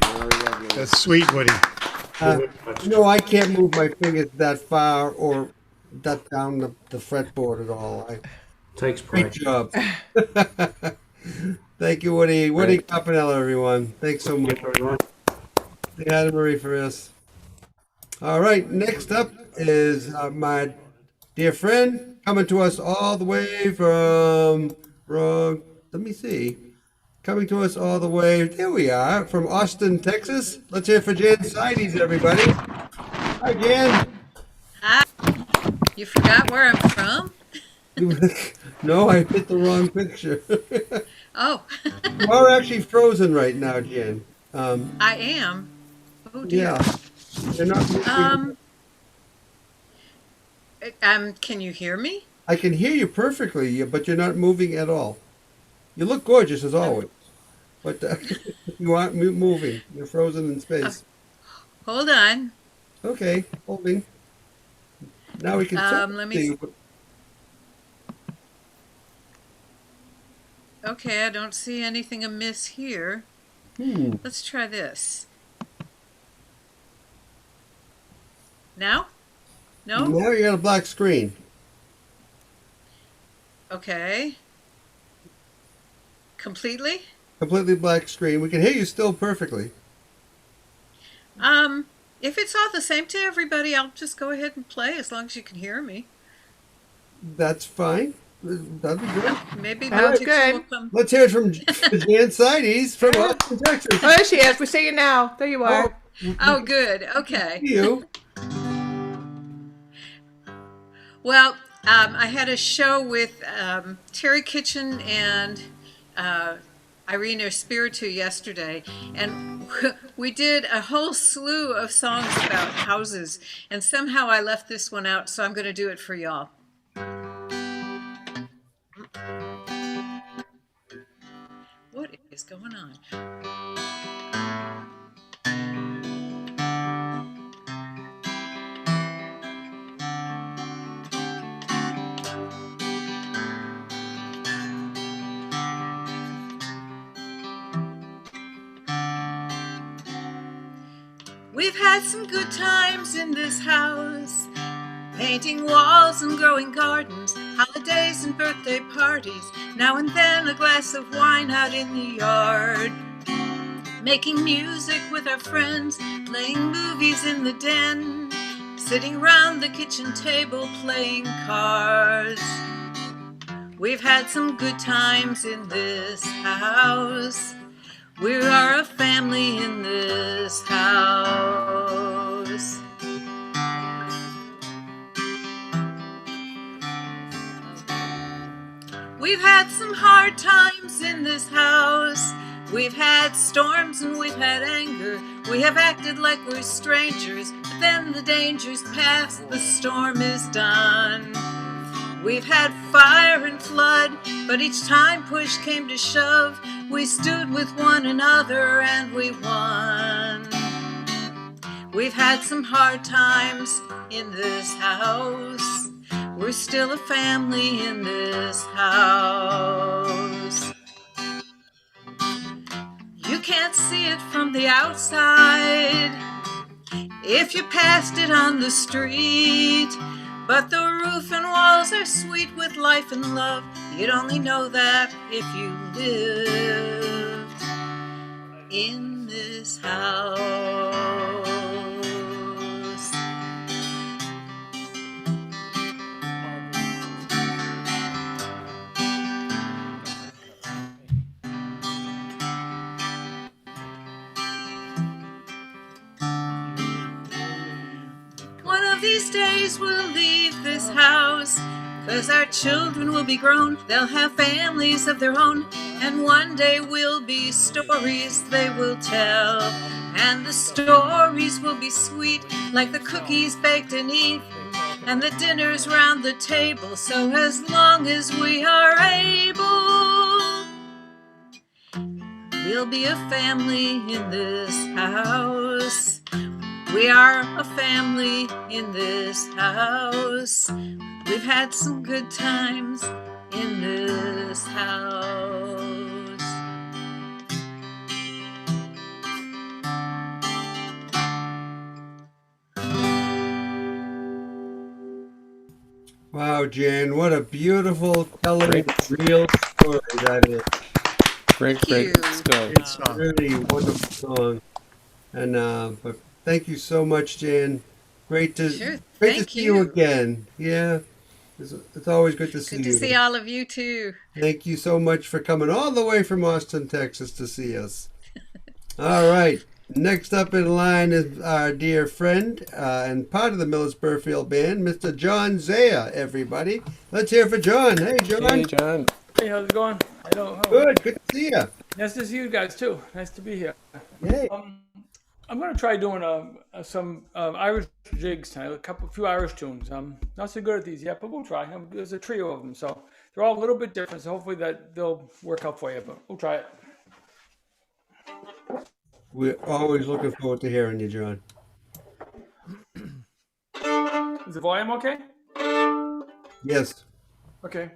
That's sweet, Woody. I can't move my fingers that far or that down the fretboard at all. Takes Great practice. job. Thank you, Woody. Woody Great. Campanella, everyone. Thanks so much. Say hi to Marie for us. All right, next up is my dear friend coming to us all the way from, let me see, coming to us all the way, there we are, from Austin, Texas. Let's hear for Jan Sides, everybody. Hi, Jan. Hi. You forgot where I'm from? No, I hit the wrong picture. Oh. You are actually frozen right now, Jan. I am. Oh dear. Yeah, you're not moving. Um, can you hear me? I can hear you perfectly, but you're not moving at all. You look gorgeous as always, but you aren't moving. You're frozen in space. Hold on. Okay, holding. Now we can Let me see you. Okay, I don't see anything amiss here. Let's try this. Now? No? Now you got a black screen. Okay. Completely? Completely black screen. We can hear you still perfectly. If it's all the same to everybody, I'll just go ahead and play as long as you can hear me. That's fine. That'd be good. Maybe All right. Milton will come. Let's hear it from Jan Sides from Austin, Texas. Oh, there she is. We see you now. There you are. Oh, good. Okay. You. Well, I had a show with Terry Kitchen and Irina Spiritu yesterday, and we did a whole slew of songs about houses, and somehow I left this one out, so I'm going to do it for y'all. What is going on? We've had some good times in this house, painting walls and growing gardens, holidays and birthday parties, now and then a glass of wine out in the yard. Making music with our friends, playing movies in the den, sitting round the kitchen table playing cards. We've had some good times in this house. We are a family in this house. We've had some hard times in this house. We've had storms and we've had anger. We have acted like we're strangers, but then the danger's past, the storm is done. We've had fire and flood, but each time push came to shove, we stood with one another and we won. We've had some hard times in this house. We're still a family in this house. You can't see it from the outside if you passed it on the street, but the roof and walls are sweet with life and love. You'd only know that if you lived in this house. One of these days we'll leave this house, 'cause our children will be grown, they'll have families of their own, and one day will be stories they will tell, and the stories will be sweet like the cookies baked and eat, and the dinners round the table. So as long as we are able, we'll be a family in this house. We are a family in this house. We've had some good times in this house. Wow, Jan, what a beautiful, telling, real story that is. Great story. It's a really wonderful song. And but thank you so much, Jan. Great to see you again. Yeah, it's always good to see you. Good to see all of you too. Thank you so much for coming all the way from Austin, Texas to see us. All right. Next up in line is our dear friend and part of the Millersburg Band, Mr. John Zaya, everybody. Let's hear for John. Hey, John. Hey, John. Hey, how's it going? Good to see you. Nice to see you guys too. Nice to be here. Hey. I'm going to try doing some Irish jigs tonight, a few Irish tunes. Not so good at these yet, but we'll try. There's a trio of them, so they're all a little bit different, so hopefully that they'll work out for you, but we'll try it. We're always looking forward to hearing you, John. Is the volume okay? Yes. Okay.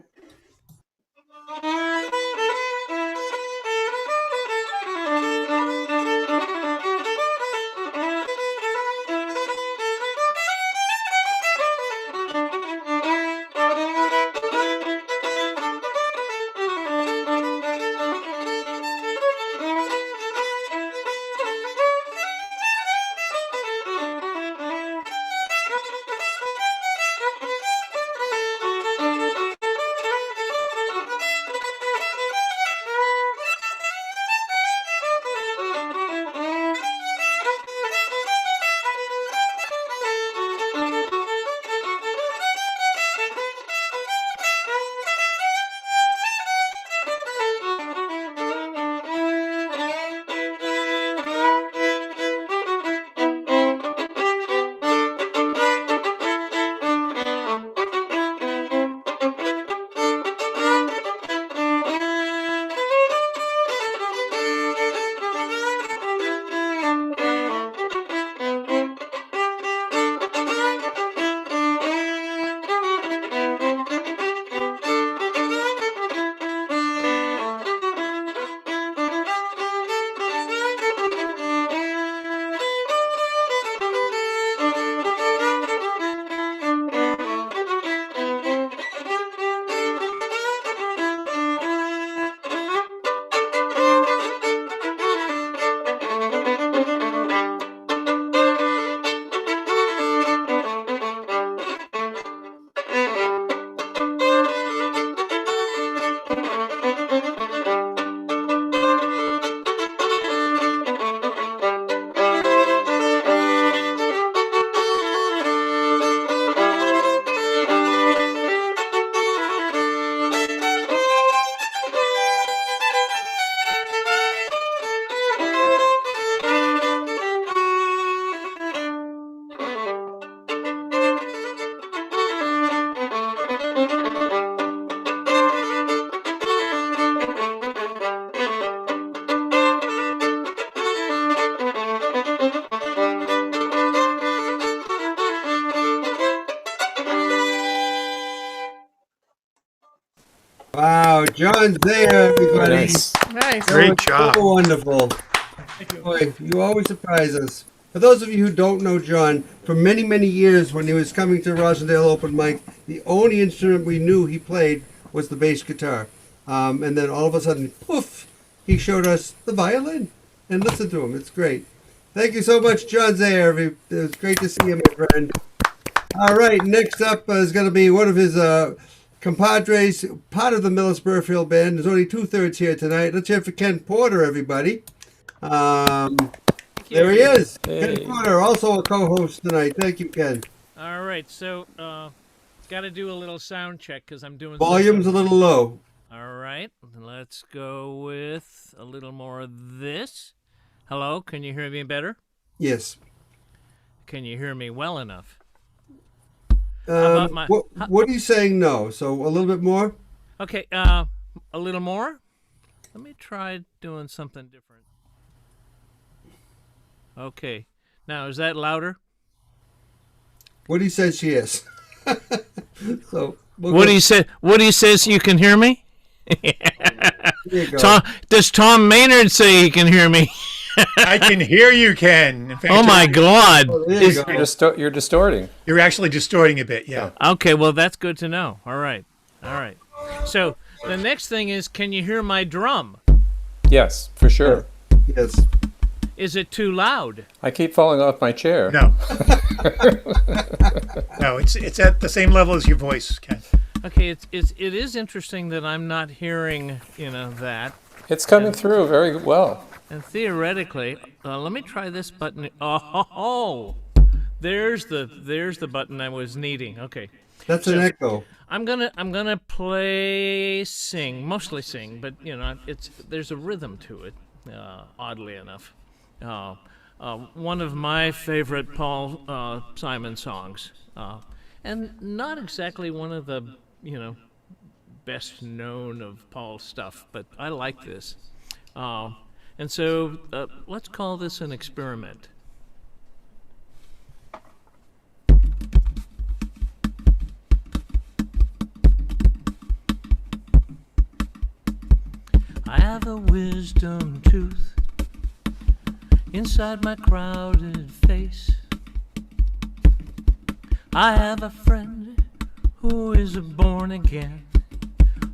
John's there, everybody. Nice. Nice. That was so wonderful. Boy, you always surprise us. For those of you who don't know John, for many, many years when he was coming to Rosendale Open Mic, the only instrument we knew he played was the bass guitar. And then all of a sudden, poof, he showed us the violin. And listen to him. It's great. Thank you so much, John Zayer. It was great to see you, my friend. All right, next up is going to be one of his compadres, part of the Millis Burfield Band. There's only 2/3 here tonight. Let's hear for Ken Porter, everybody. There he is. Hey. Ken Porter, also a co-host tonight. Thank you, Ken. All right, so got to do a little sound check because I'm doing Volume's a little low. All right, let's go with a little more of this. Hello, can you hear me better? Yes. Can you hear me well enough? How about my- What are you saying no? So a little bit more? Okay, a little more? Let me try doing something different. Okay, now is that louder? What he says she is. So What he said? What he says? You can hear me? There you go. Does Tom Maynard say he can hear me? I can hear you, Ken. In fact, Oh my God! You're distorting. You're actually distorting a bit, yeah. Okay, well that's good to know. All right. So the next thing is, can you hear my drum? Yes, for sure. Yes. Is it too loud? I keep falling off my chair. No. No, it's at the same level as your voice, Ken. Okay, it is interesting that I'm not hearing that. It's coming through very well. And theoretically, let me try this button. Oh, there's the button I was needing. Okay. That's an echo. I'm gonna sing, mostly sing, but there's a rhythm to it. Oddly enough, one of my favorite Paul Simon songs, and not exactly one of the best known of Paul's stuff, but I like this. And so let's call this an experiment. I have a wisdom tooth inside my crowded face. I have a friend who is born again,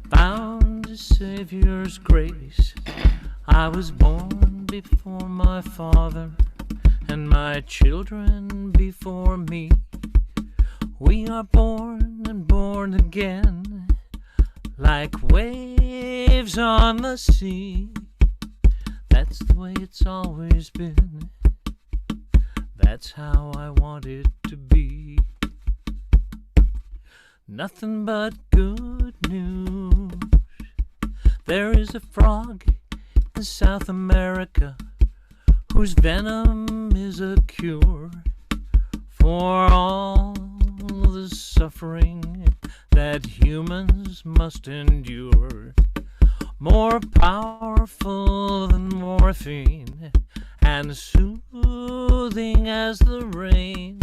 bound to Savior's grace. I was born before my father, and my children before me. We are born and born again, like waves on the sea. That's the way it's always been. That's how I want it to be. Nothing but good news. There is a frog in South America whose venom is a cure for all the suffering that humans must endure. More powerful than morphine and soothing as the rain.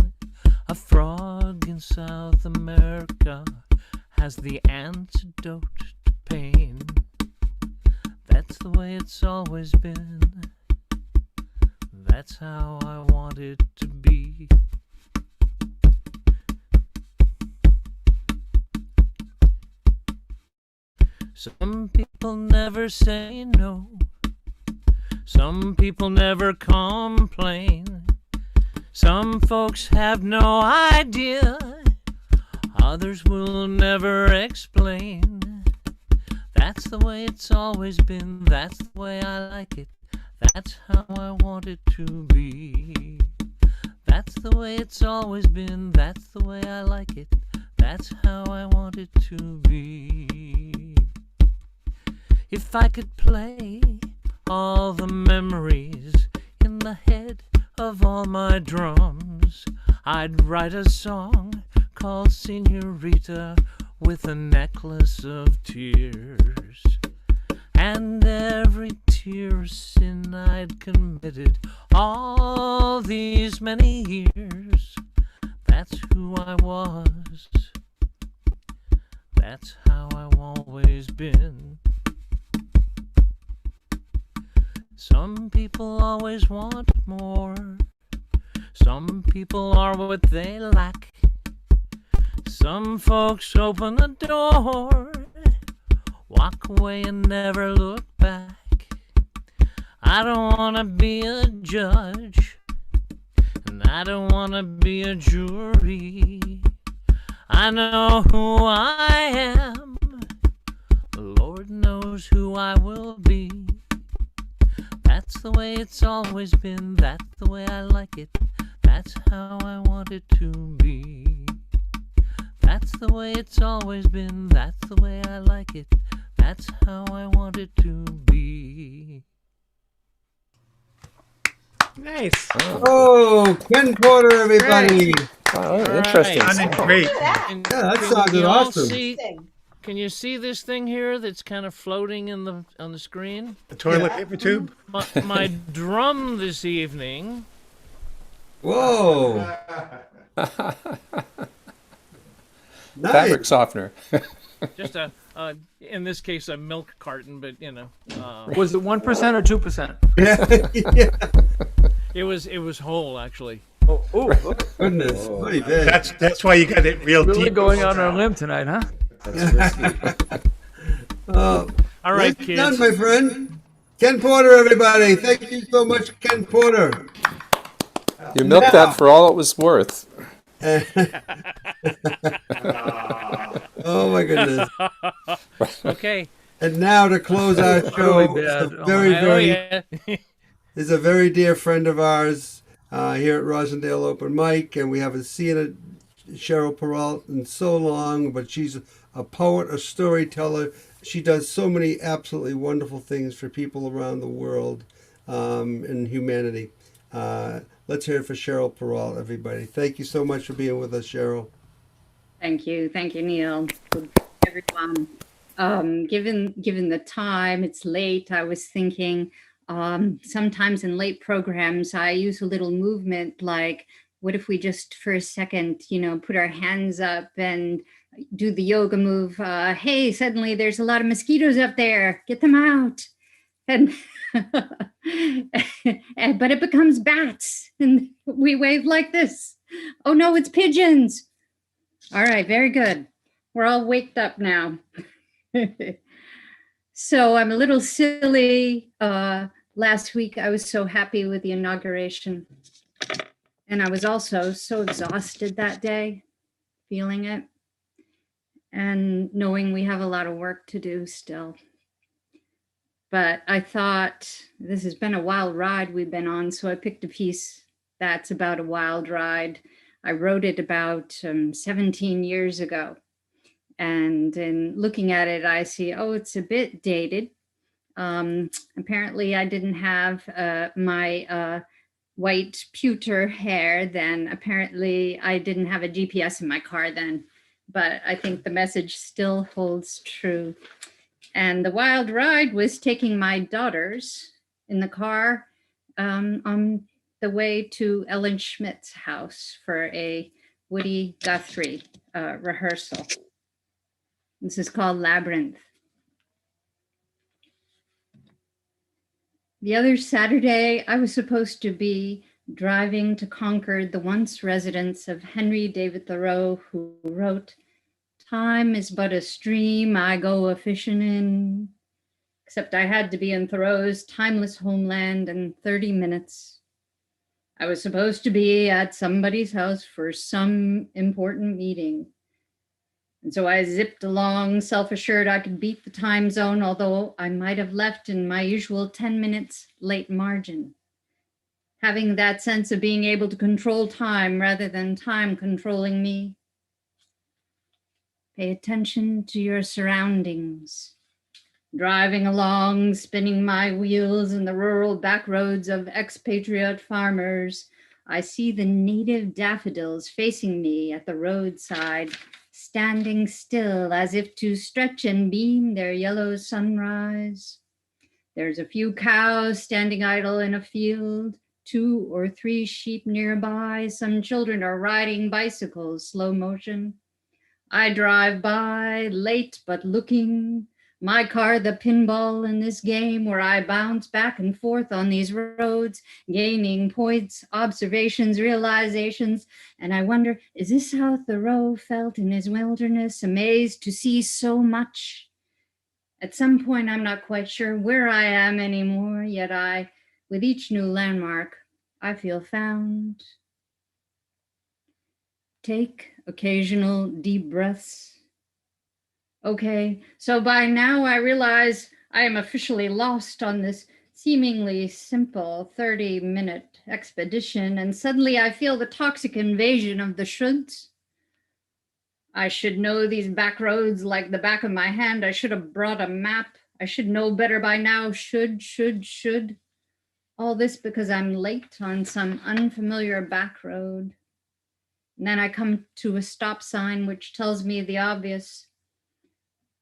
A frog in South America has the antidote to pain. That's the way it's always been. That's how I want it to be. Some people never say no. Some people never complain. Some folks have no idea. Others will never explain. That's the way it's always been. That's the way I like it. That's how I want it to be. That's the way it's always been. That's the way I like it. That's how I want it to be. If I could play all the memories in the head of all my drums, I'd write a song called Senorita with a necklace of tears. And every tear of sin I'd committed all these many years. That's who I was. That's how I've always been. Some people always want more. Some people are what they lack. Some folks open the door, walk away and never look back. I don't wanna be a judge, and I don't wanna be a jury. I know who I am. The Lord knows who I will be. That's the way it's always been. That's the way I like it. That's how I want it to be. That's the way it's always been. That's the way I like it. That's how I want it to be. Nice. Oh, Ken Porter, everybody. Oh, interesting. Right. Great. And Yeah, that can sounded you all awesome. Can you see this thing here that's kind of floating on the screen? The toilet paper tube? My drum this evening. Whoa. Fabric softener. Just in this case, a milk carton, but you know. Was it 1% or 2%? It was whole actually. Oh goodness. Very bad. That's why you got it real Really deep. going out on a limb tonight, huh? All right, Nicely kids. done, my friend. Ken Porter, everybody. Thank you so much, Ken Porter. You milked that for all it was worth. Oh my goodness. Okay. And now to close our show, Really bad. a very yeah. is a very dear friend of ours here at Rosendale Open Mic, and we haven't seen Cheryl Peralt in so long, but she's a poet, a storyteller. She does so many absolutely wonderful things for people around the world and humanity. Let's hear it for Cheryl Peralt, everybody. Thank you so much for being with us, Cheryl. Thank you, Neil. Everyone. Given the time, it's late. I was thinking sometimes in late programs, I use a little movement like, what if we just for a second, put our hands up and do the yoga move. Hey, suddenly there's a lot of mosquitoes up there. Get them out. And but it becomes bats, and we wave like this. Oh no, it's pigeons. All right, very good. We're all waked up now. So I'm a little silly. Last week I was so happy with the inauguration, and I was also so exhausted that day, feeling it, and knowing we have a lot of work to do still. But I thought this has been a wild ride we've been on, so I picked a piece that's about a wild ride. I wrote it about 17 years ago. And in looking at it, I see, it's a bit dated. Apparently, I didn't have my white pewter hair then. Apparently, I didn't have a GPS in my car then. But I think the message still holds true. And the wild ride was taking my daughters in the car on the way to Ellen Schmidt's house for a Woody Guthrie rehearsal. This is called Labyrinth. The other Saturday, I was supposed to be driving to Concord, the once residence of Henry David Thoreau, who wrote, "Time is but a stream I go a-fishing in," except I had to be in Thoreau's timeless homeland in 30 minutes. I was supposed to be at somebody's house for some important meeting. And so I zipped along, self-assured I could beat the time zone, although I might have left in my usual 10 minutes late margin. Having that sense of being able to control time rather than time controlling me. Pay attention to your surroundings. Driving along, spinning my wheels in the rural back roads of expatriate farmers, I see the native daffodils facing me at the roadside, standing still as if to stretch and beam their yellow sunrise. There's a few cows standing idle in a field, 2 or 3 sheep nearby. Some children are riding bicycles, slow motion. I drive by late but looking, my car the pinball in this game where I bounce back and forth on these roads, gaining points, observations, realizations. And I wonder, is this how Thoreau felt in his wilderness, amazed to see so much? At some point, I'm not quite sure where I am anymore, yet with each new landmark, I feel found. Take occasional deep breaths. Okay, so by now I realize I am officially lost on this seemingly simple 30-minute expedition, and suddenly I feel the toxic invasion of the shoulds. I should know these back roads like the back of my hand. I should have brought a map. I should know better by now. Should. All this because I'm late on some unfamiliar back road. And then I come to a stop sign which tells me the obvious.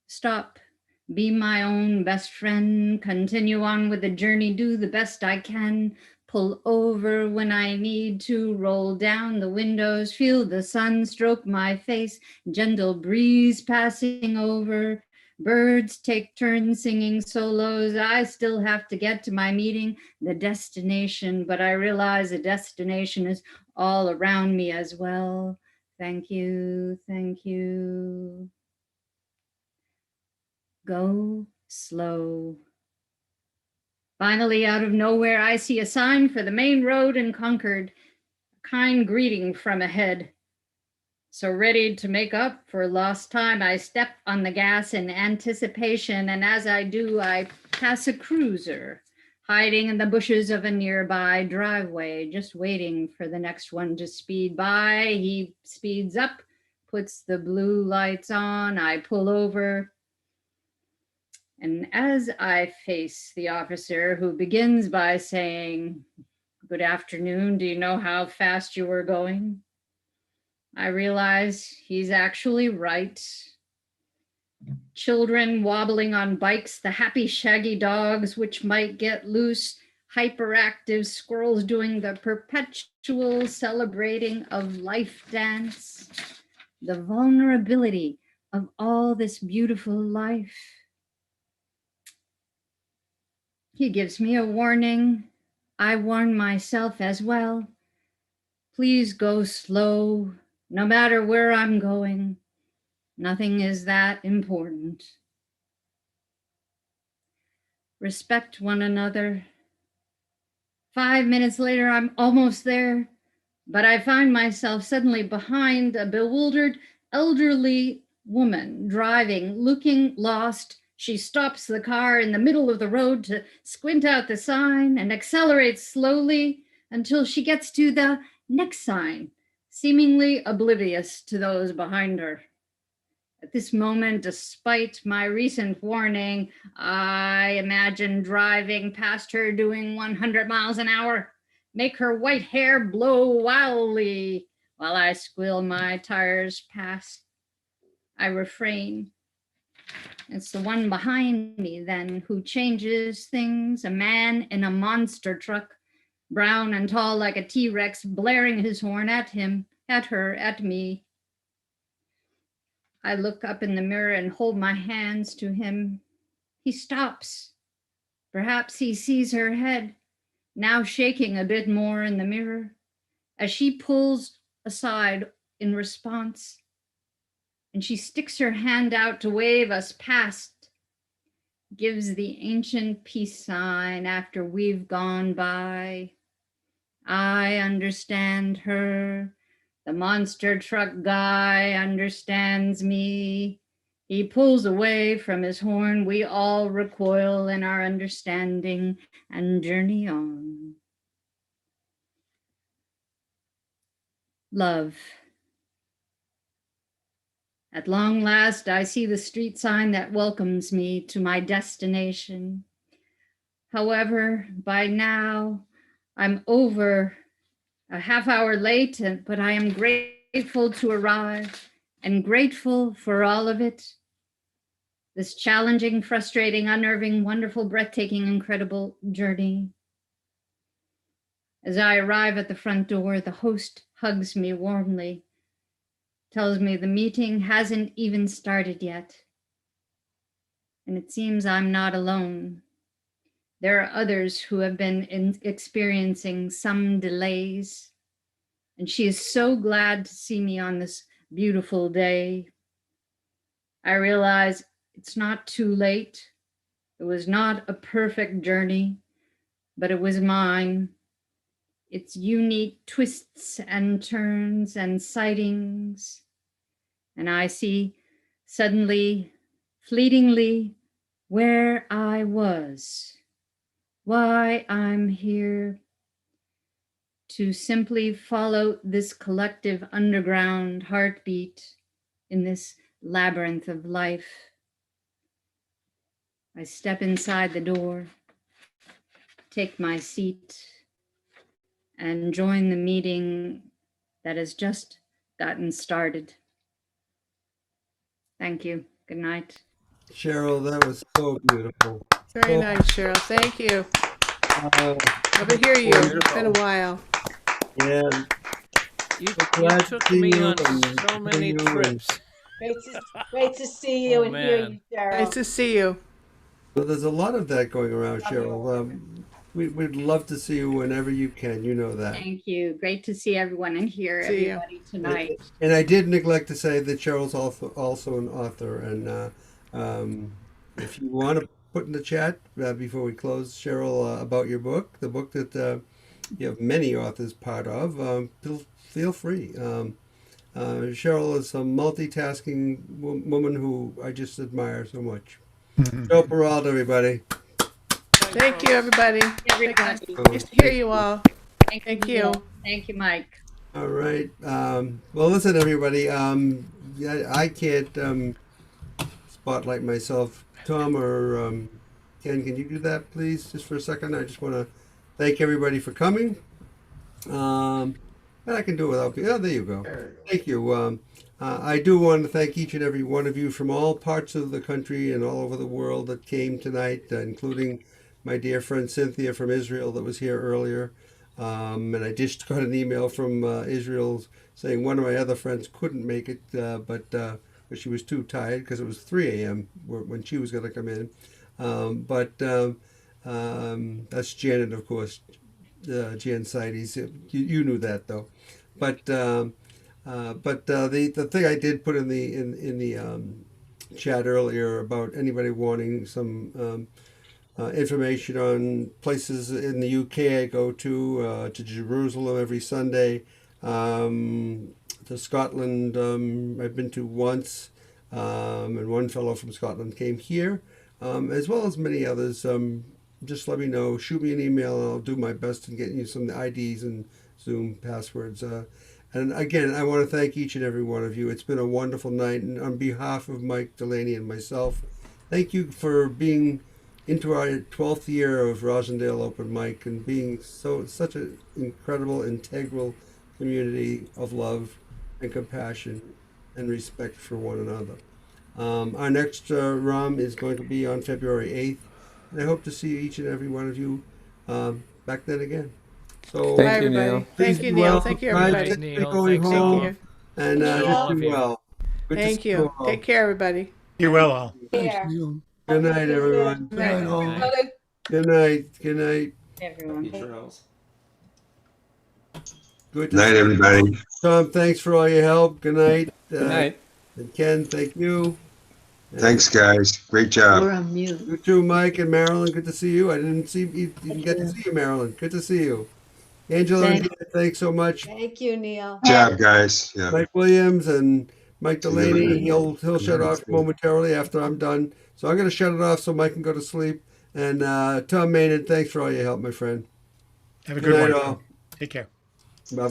Stop, be my own best friend, continue on with the journey, do the best I can, pull over when I need to, roll down the windows, feel the sun stroke my face, gentle breeze passing over, birds take turns singing solos. I still have to get to my meeting, the destination, but I realize the destination is all around me as well. Thank you, thank you. Go slow. Finally, out of nowhere, I see a sign for the main road in Concord, a kind greeting from ahead. So ready to make up for lost time, I step on the gas in anticipation, and as I do, I pass a cruiser hiding in the bushes of a nearby driveway, just waiting for the next one to speed by. He speeds up, puts the blue lights on, I pull over. And as I face the officer who begins by saying, "Good afternoon, do you know how fast you were going?" I realize he's actually right. Children wobbling on bikes, the happy shaggy dogs which might get loose, hyperactive squirrels doing the perpetual celebrating of life dance, the vulnerability of all this beautiful life. He gives me a warning. I warn myself as well. Please go slow, no matter where I'm going. Nothing is that important. Respect one another. 5 minutes later, I'm almost there, but I find myself suddenly behind a bewildered elderly woman driving, looking lost. She stops the car in the middle of the road to squint out the sign and accelerates slowly until she gets to the next sign, seemingly oblivious to those behind her. At this moment, despite my recent warning, I imagine driving past her doing 100 miles an hour, make her white hair blow wildly while I squeal my tires past. I refrain. It's the one behind me then who changes things, a man in a monster truck, brown and tall like a T-Rex, blaring his horn at him, at her, at me. I look up in the mirror and hold my hands to him. He stops. Perhaps he sees her head, now shaking a bit more in the mirror, as she pulls aside in response, and she sticks her hand out to wave us past, gives the ancient peace sign after we've gone by. I understand her. The monster truck guy understands me. He pulls away from his horn. We all recoil in our understanding and journey on. Love. At long last, I see the street sign that welcomes me to my destination. However, by now, I'm over a half hour late, but I am grateful to arrive and grateful for all of it. This challenging, frustrating, unnerving, wonderful, breathtaking, incredible journey. As I arrive at the front door, the host hugs me warmly, tells me the meeting hasn't even started yet. And it seems I'm not alone. There are others who have been experiencing some delays, and she is so glad to see me on this beautiful day. I realize it's not too late. It was not a perfect journey, but it was mine. Its unique twists and turns and sightings. And I see suddenly, fleetingly, where I was, why I'm here, to simply follow this collective underground heartbeat in this labyrinth of life. I step inside the door, take my seat, and join the meeting that has just gotten started. Thank you. Good night. Cheryl, that was so beautiful. Very So, nice, Cheryl. Thank you. Good to hear you. It's been a while. Yeah. You glad to took see me you on and so hear many you and- trips. Great to see you Oh, and hear man. you, Cheryl. Nice to see you. Well, there's a lot of that going around, Cheryl. We'd love to see you whenever you can. You know that. Thank you. Great to see everyone and hear See you. everybody tonight. And I did neglect to say that Cheryl's also an author. And if you want to put in the chat before we close, Cheryl, about your book, the book that you have many authors part of, feel free. Cheryl is a multitasking woman who I just admire so much. Joe Peralta, everybody. Thank you, everybody. Everybody. Nice to hear you all. Thank you. Thank you, Mike. All right. Well, listen, everybody. Yeah, I can't spotlight myself. Tom or Ken, can you do that, please, just for a second? I just want to thank everybody for coming. And I can do it without. Yeah, there you go. Thank you. I do want to thank each and every one of you from all parts of the country and all over the world that came tonight, including my dear friend Cynthia from Israel that was here earlier. And I just got an email from Israel saying one of my other friends couldn't make it, but she was too tired because it was 3 a.m. when she was going to come in. That's Janet, of course, Jan Sides. You knew that though, but the thing I did put in the chat earlier about anybody wanting some information on places in the UK I go to Jerusalem every Sunday, to Scotland I've been to once, and one fellow from Scotland came here, as well as many others. Just let me know, shoot me an email, and I'll do my best in getting you some IDs and Zoom passwords. And again, I want to thank each and every one of you. It's been a wonderful night, and on behalf of Mike Delaney and myself, thank you for being into our 12th year of Rosendale Open Mic and being such an incredible, integral community of love and compassion and respect for one another. Our next ROM is going to be on February 8th, and I hope to see each and every one of you back then again. So, Thank you, Neil. Thank you, Neil. Thank you, everybody. Thank you, going Thanks, home, Neil. and just do well. Good to Thank see you. all. Take care, everybody. You're well all. Here. Good night, everyone. Good night. Good night. Good night. Everyone. Good to Night, see you. everybody. Tom, thanks for all your help. Good night. Good night. And Ken, thank you. Thanks, guys. Great job. We're on mute. You too, Mike and Marilyn. Good to see you. I didn't get to see you, Marilyn. Good to see you. Angela, and Janet, thanks so much. Thank you, Neil. Good job, guys. Yeah. Mike Williams and Mike Delaney. He'll shut off Good. momentarily after I'm done. So I'm going to shut it off so Mike can go to sleep. And Tom Maynard, thanks for all your help, my friend. Have a Good good night, one. all. Take care. Bye-bye.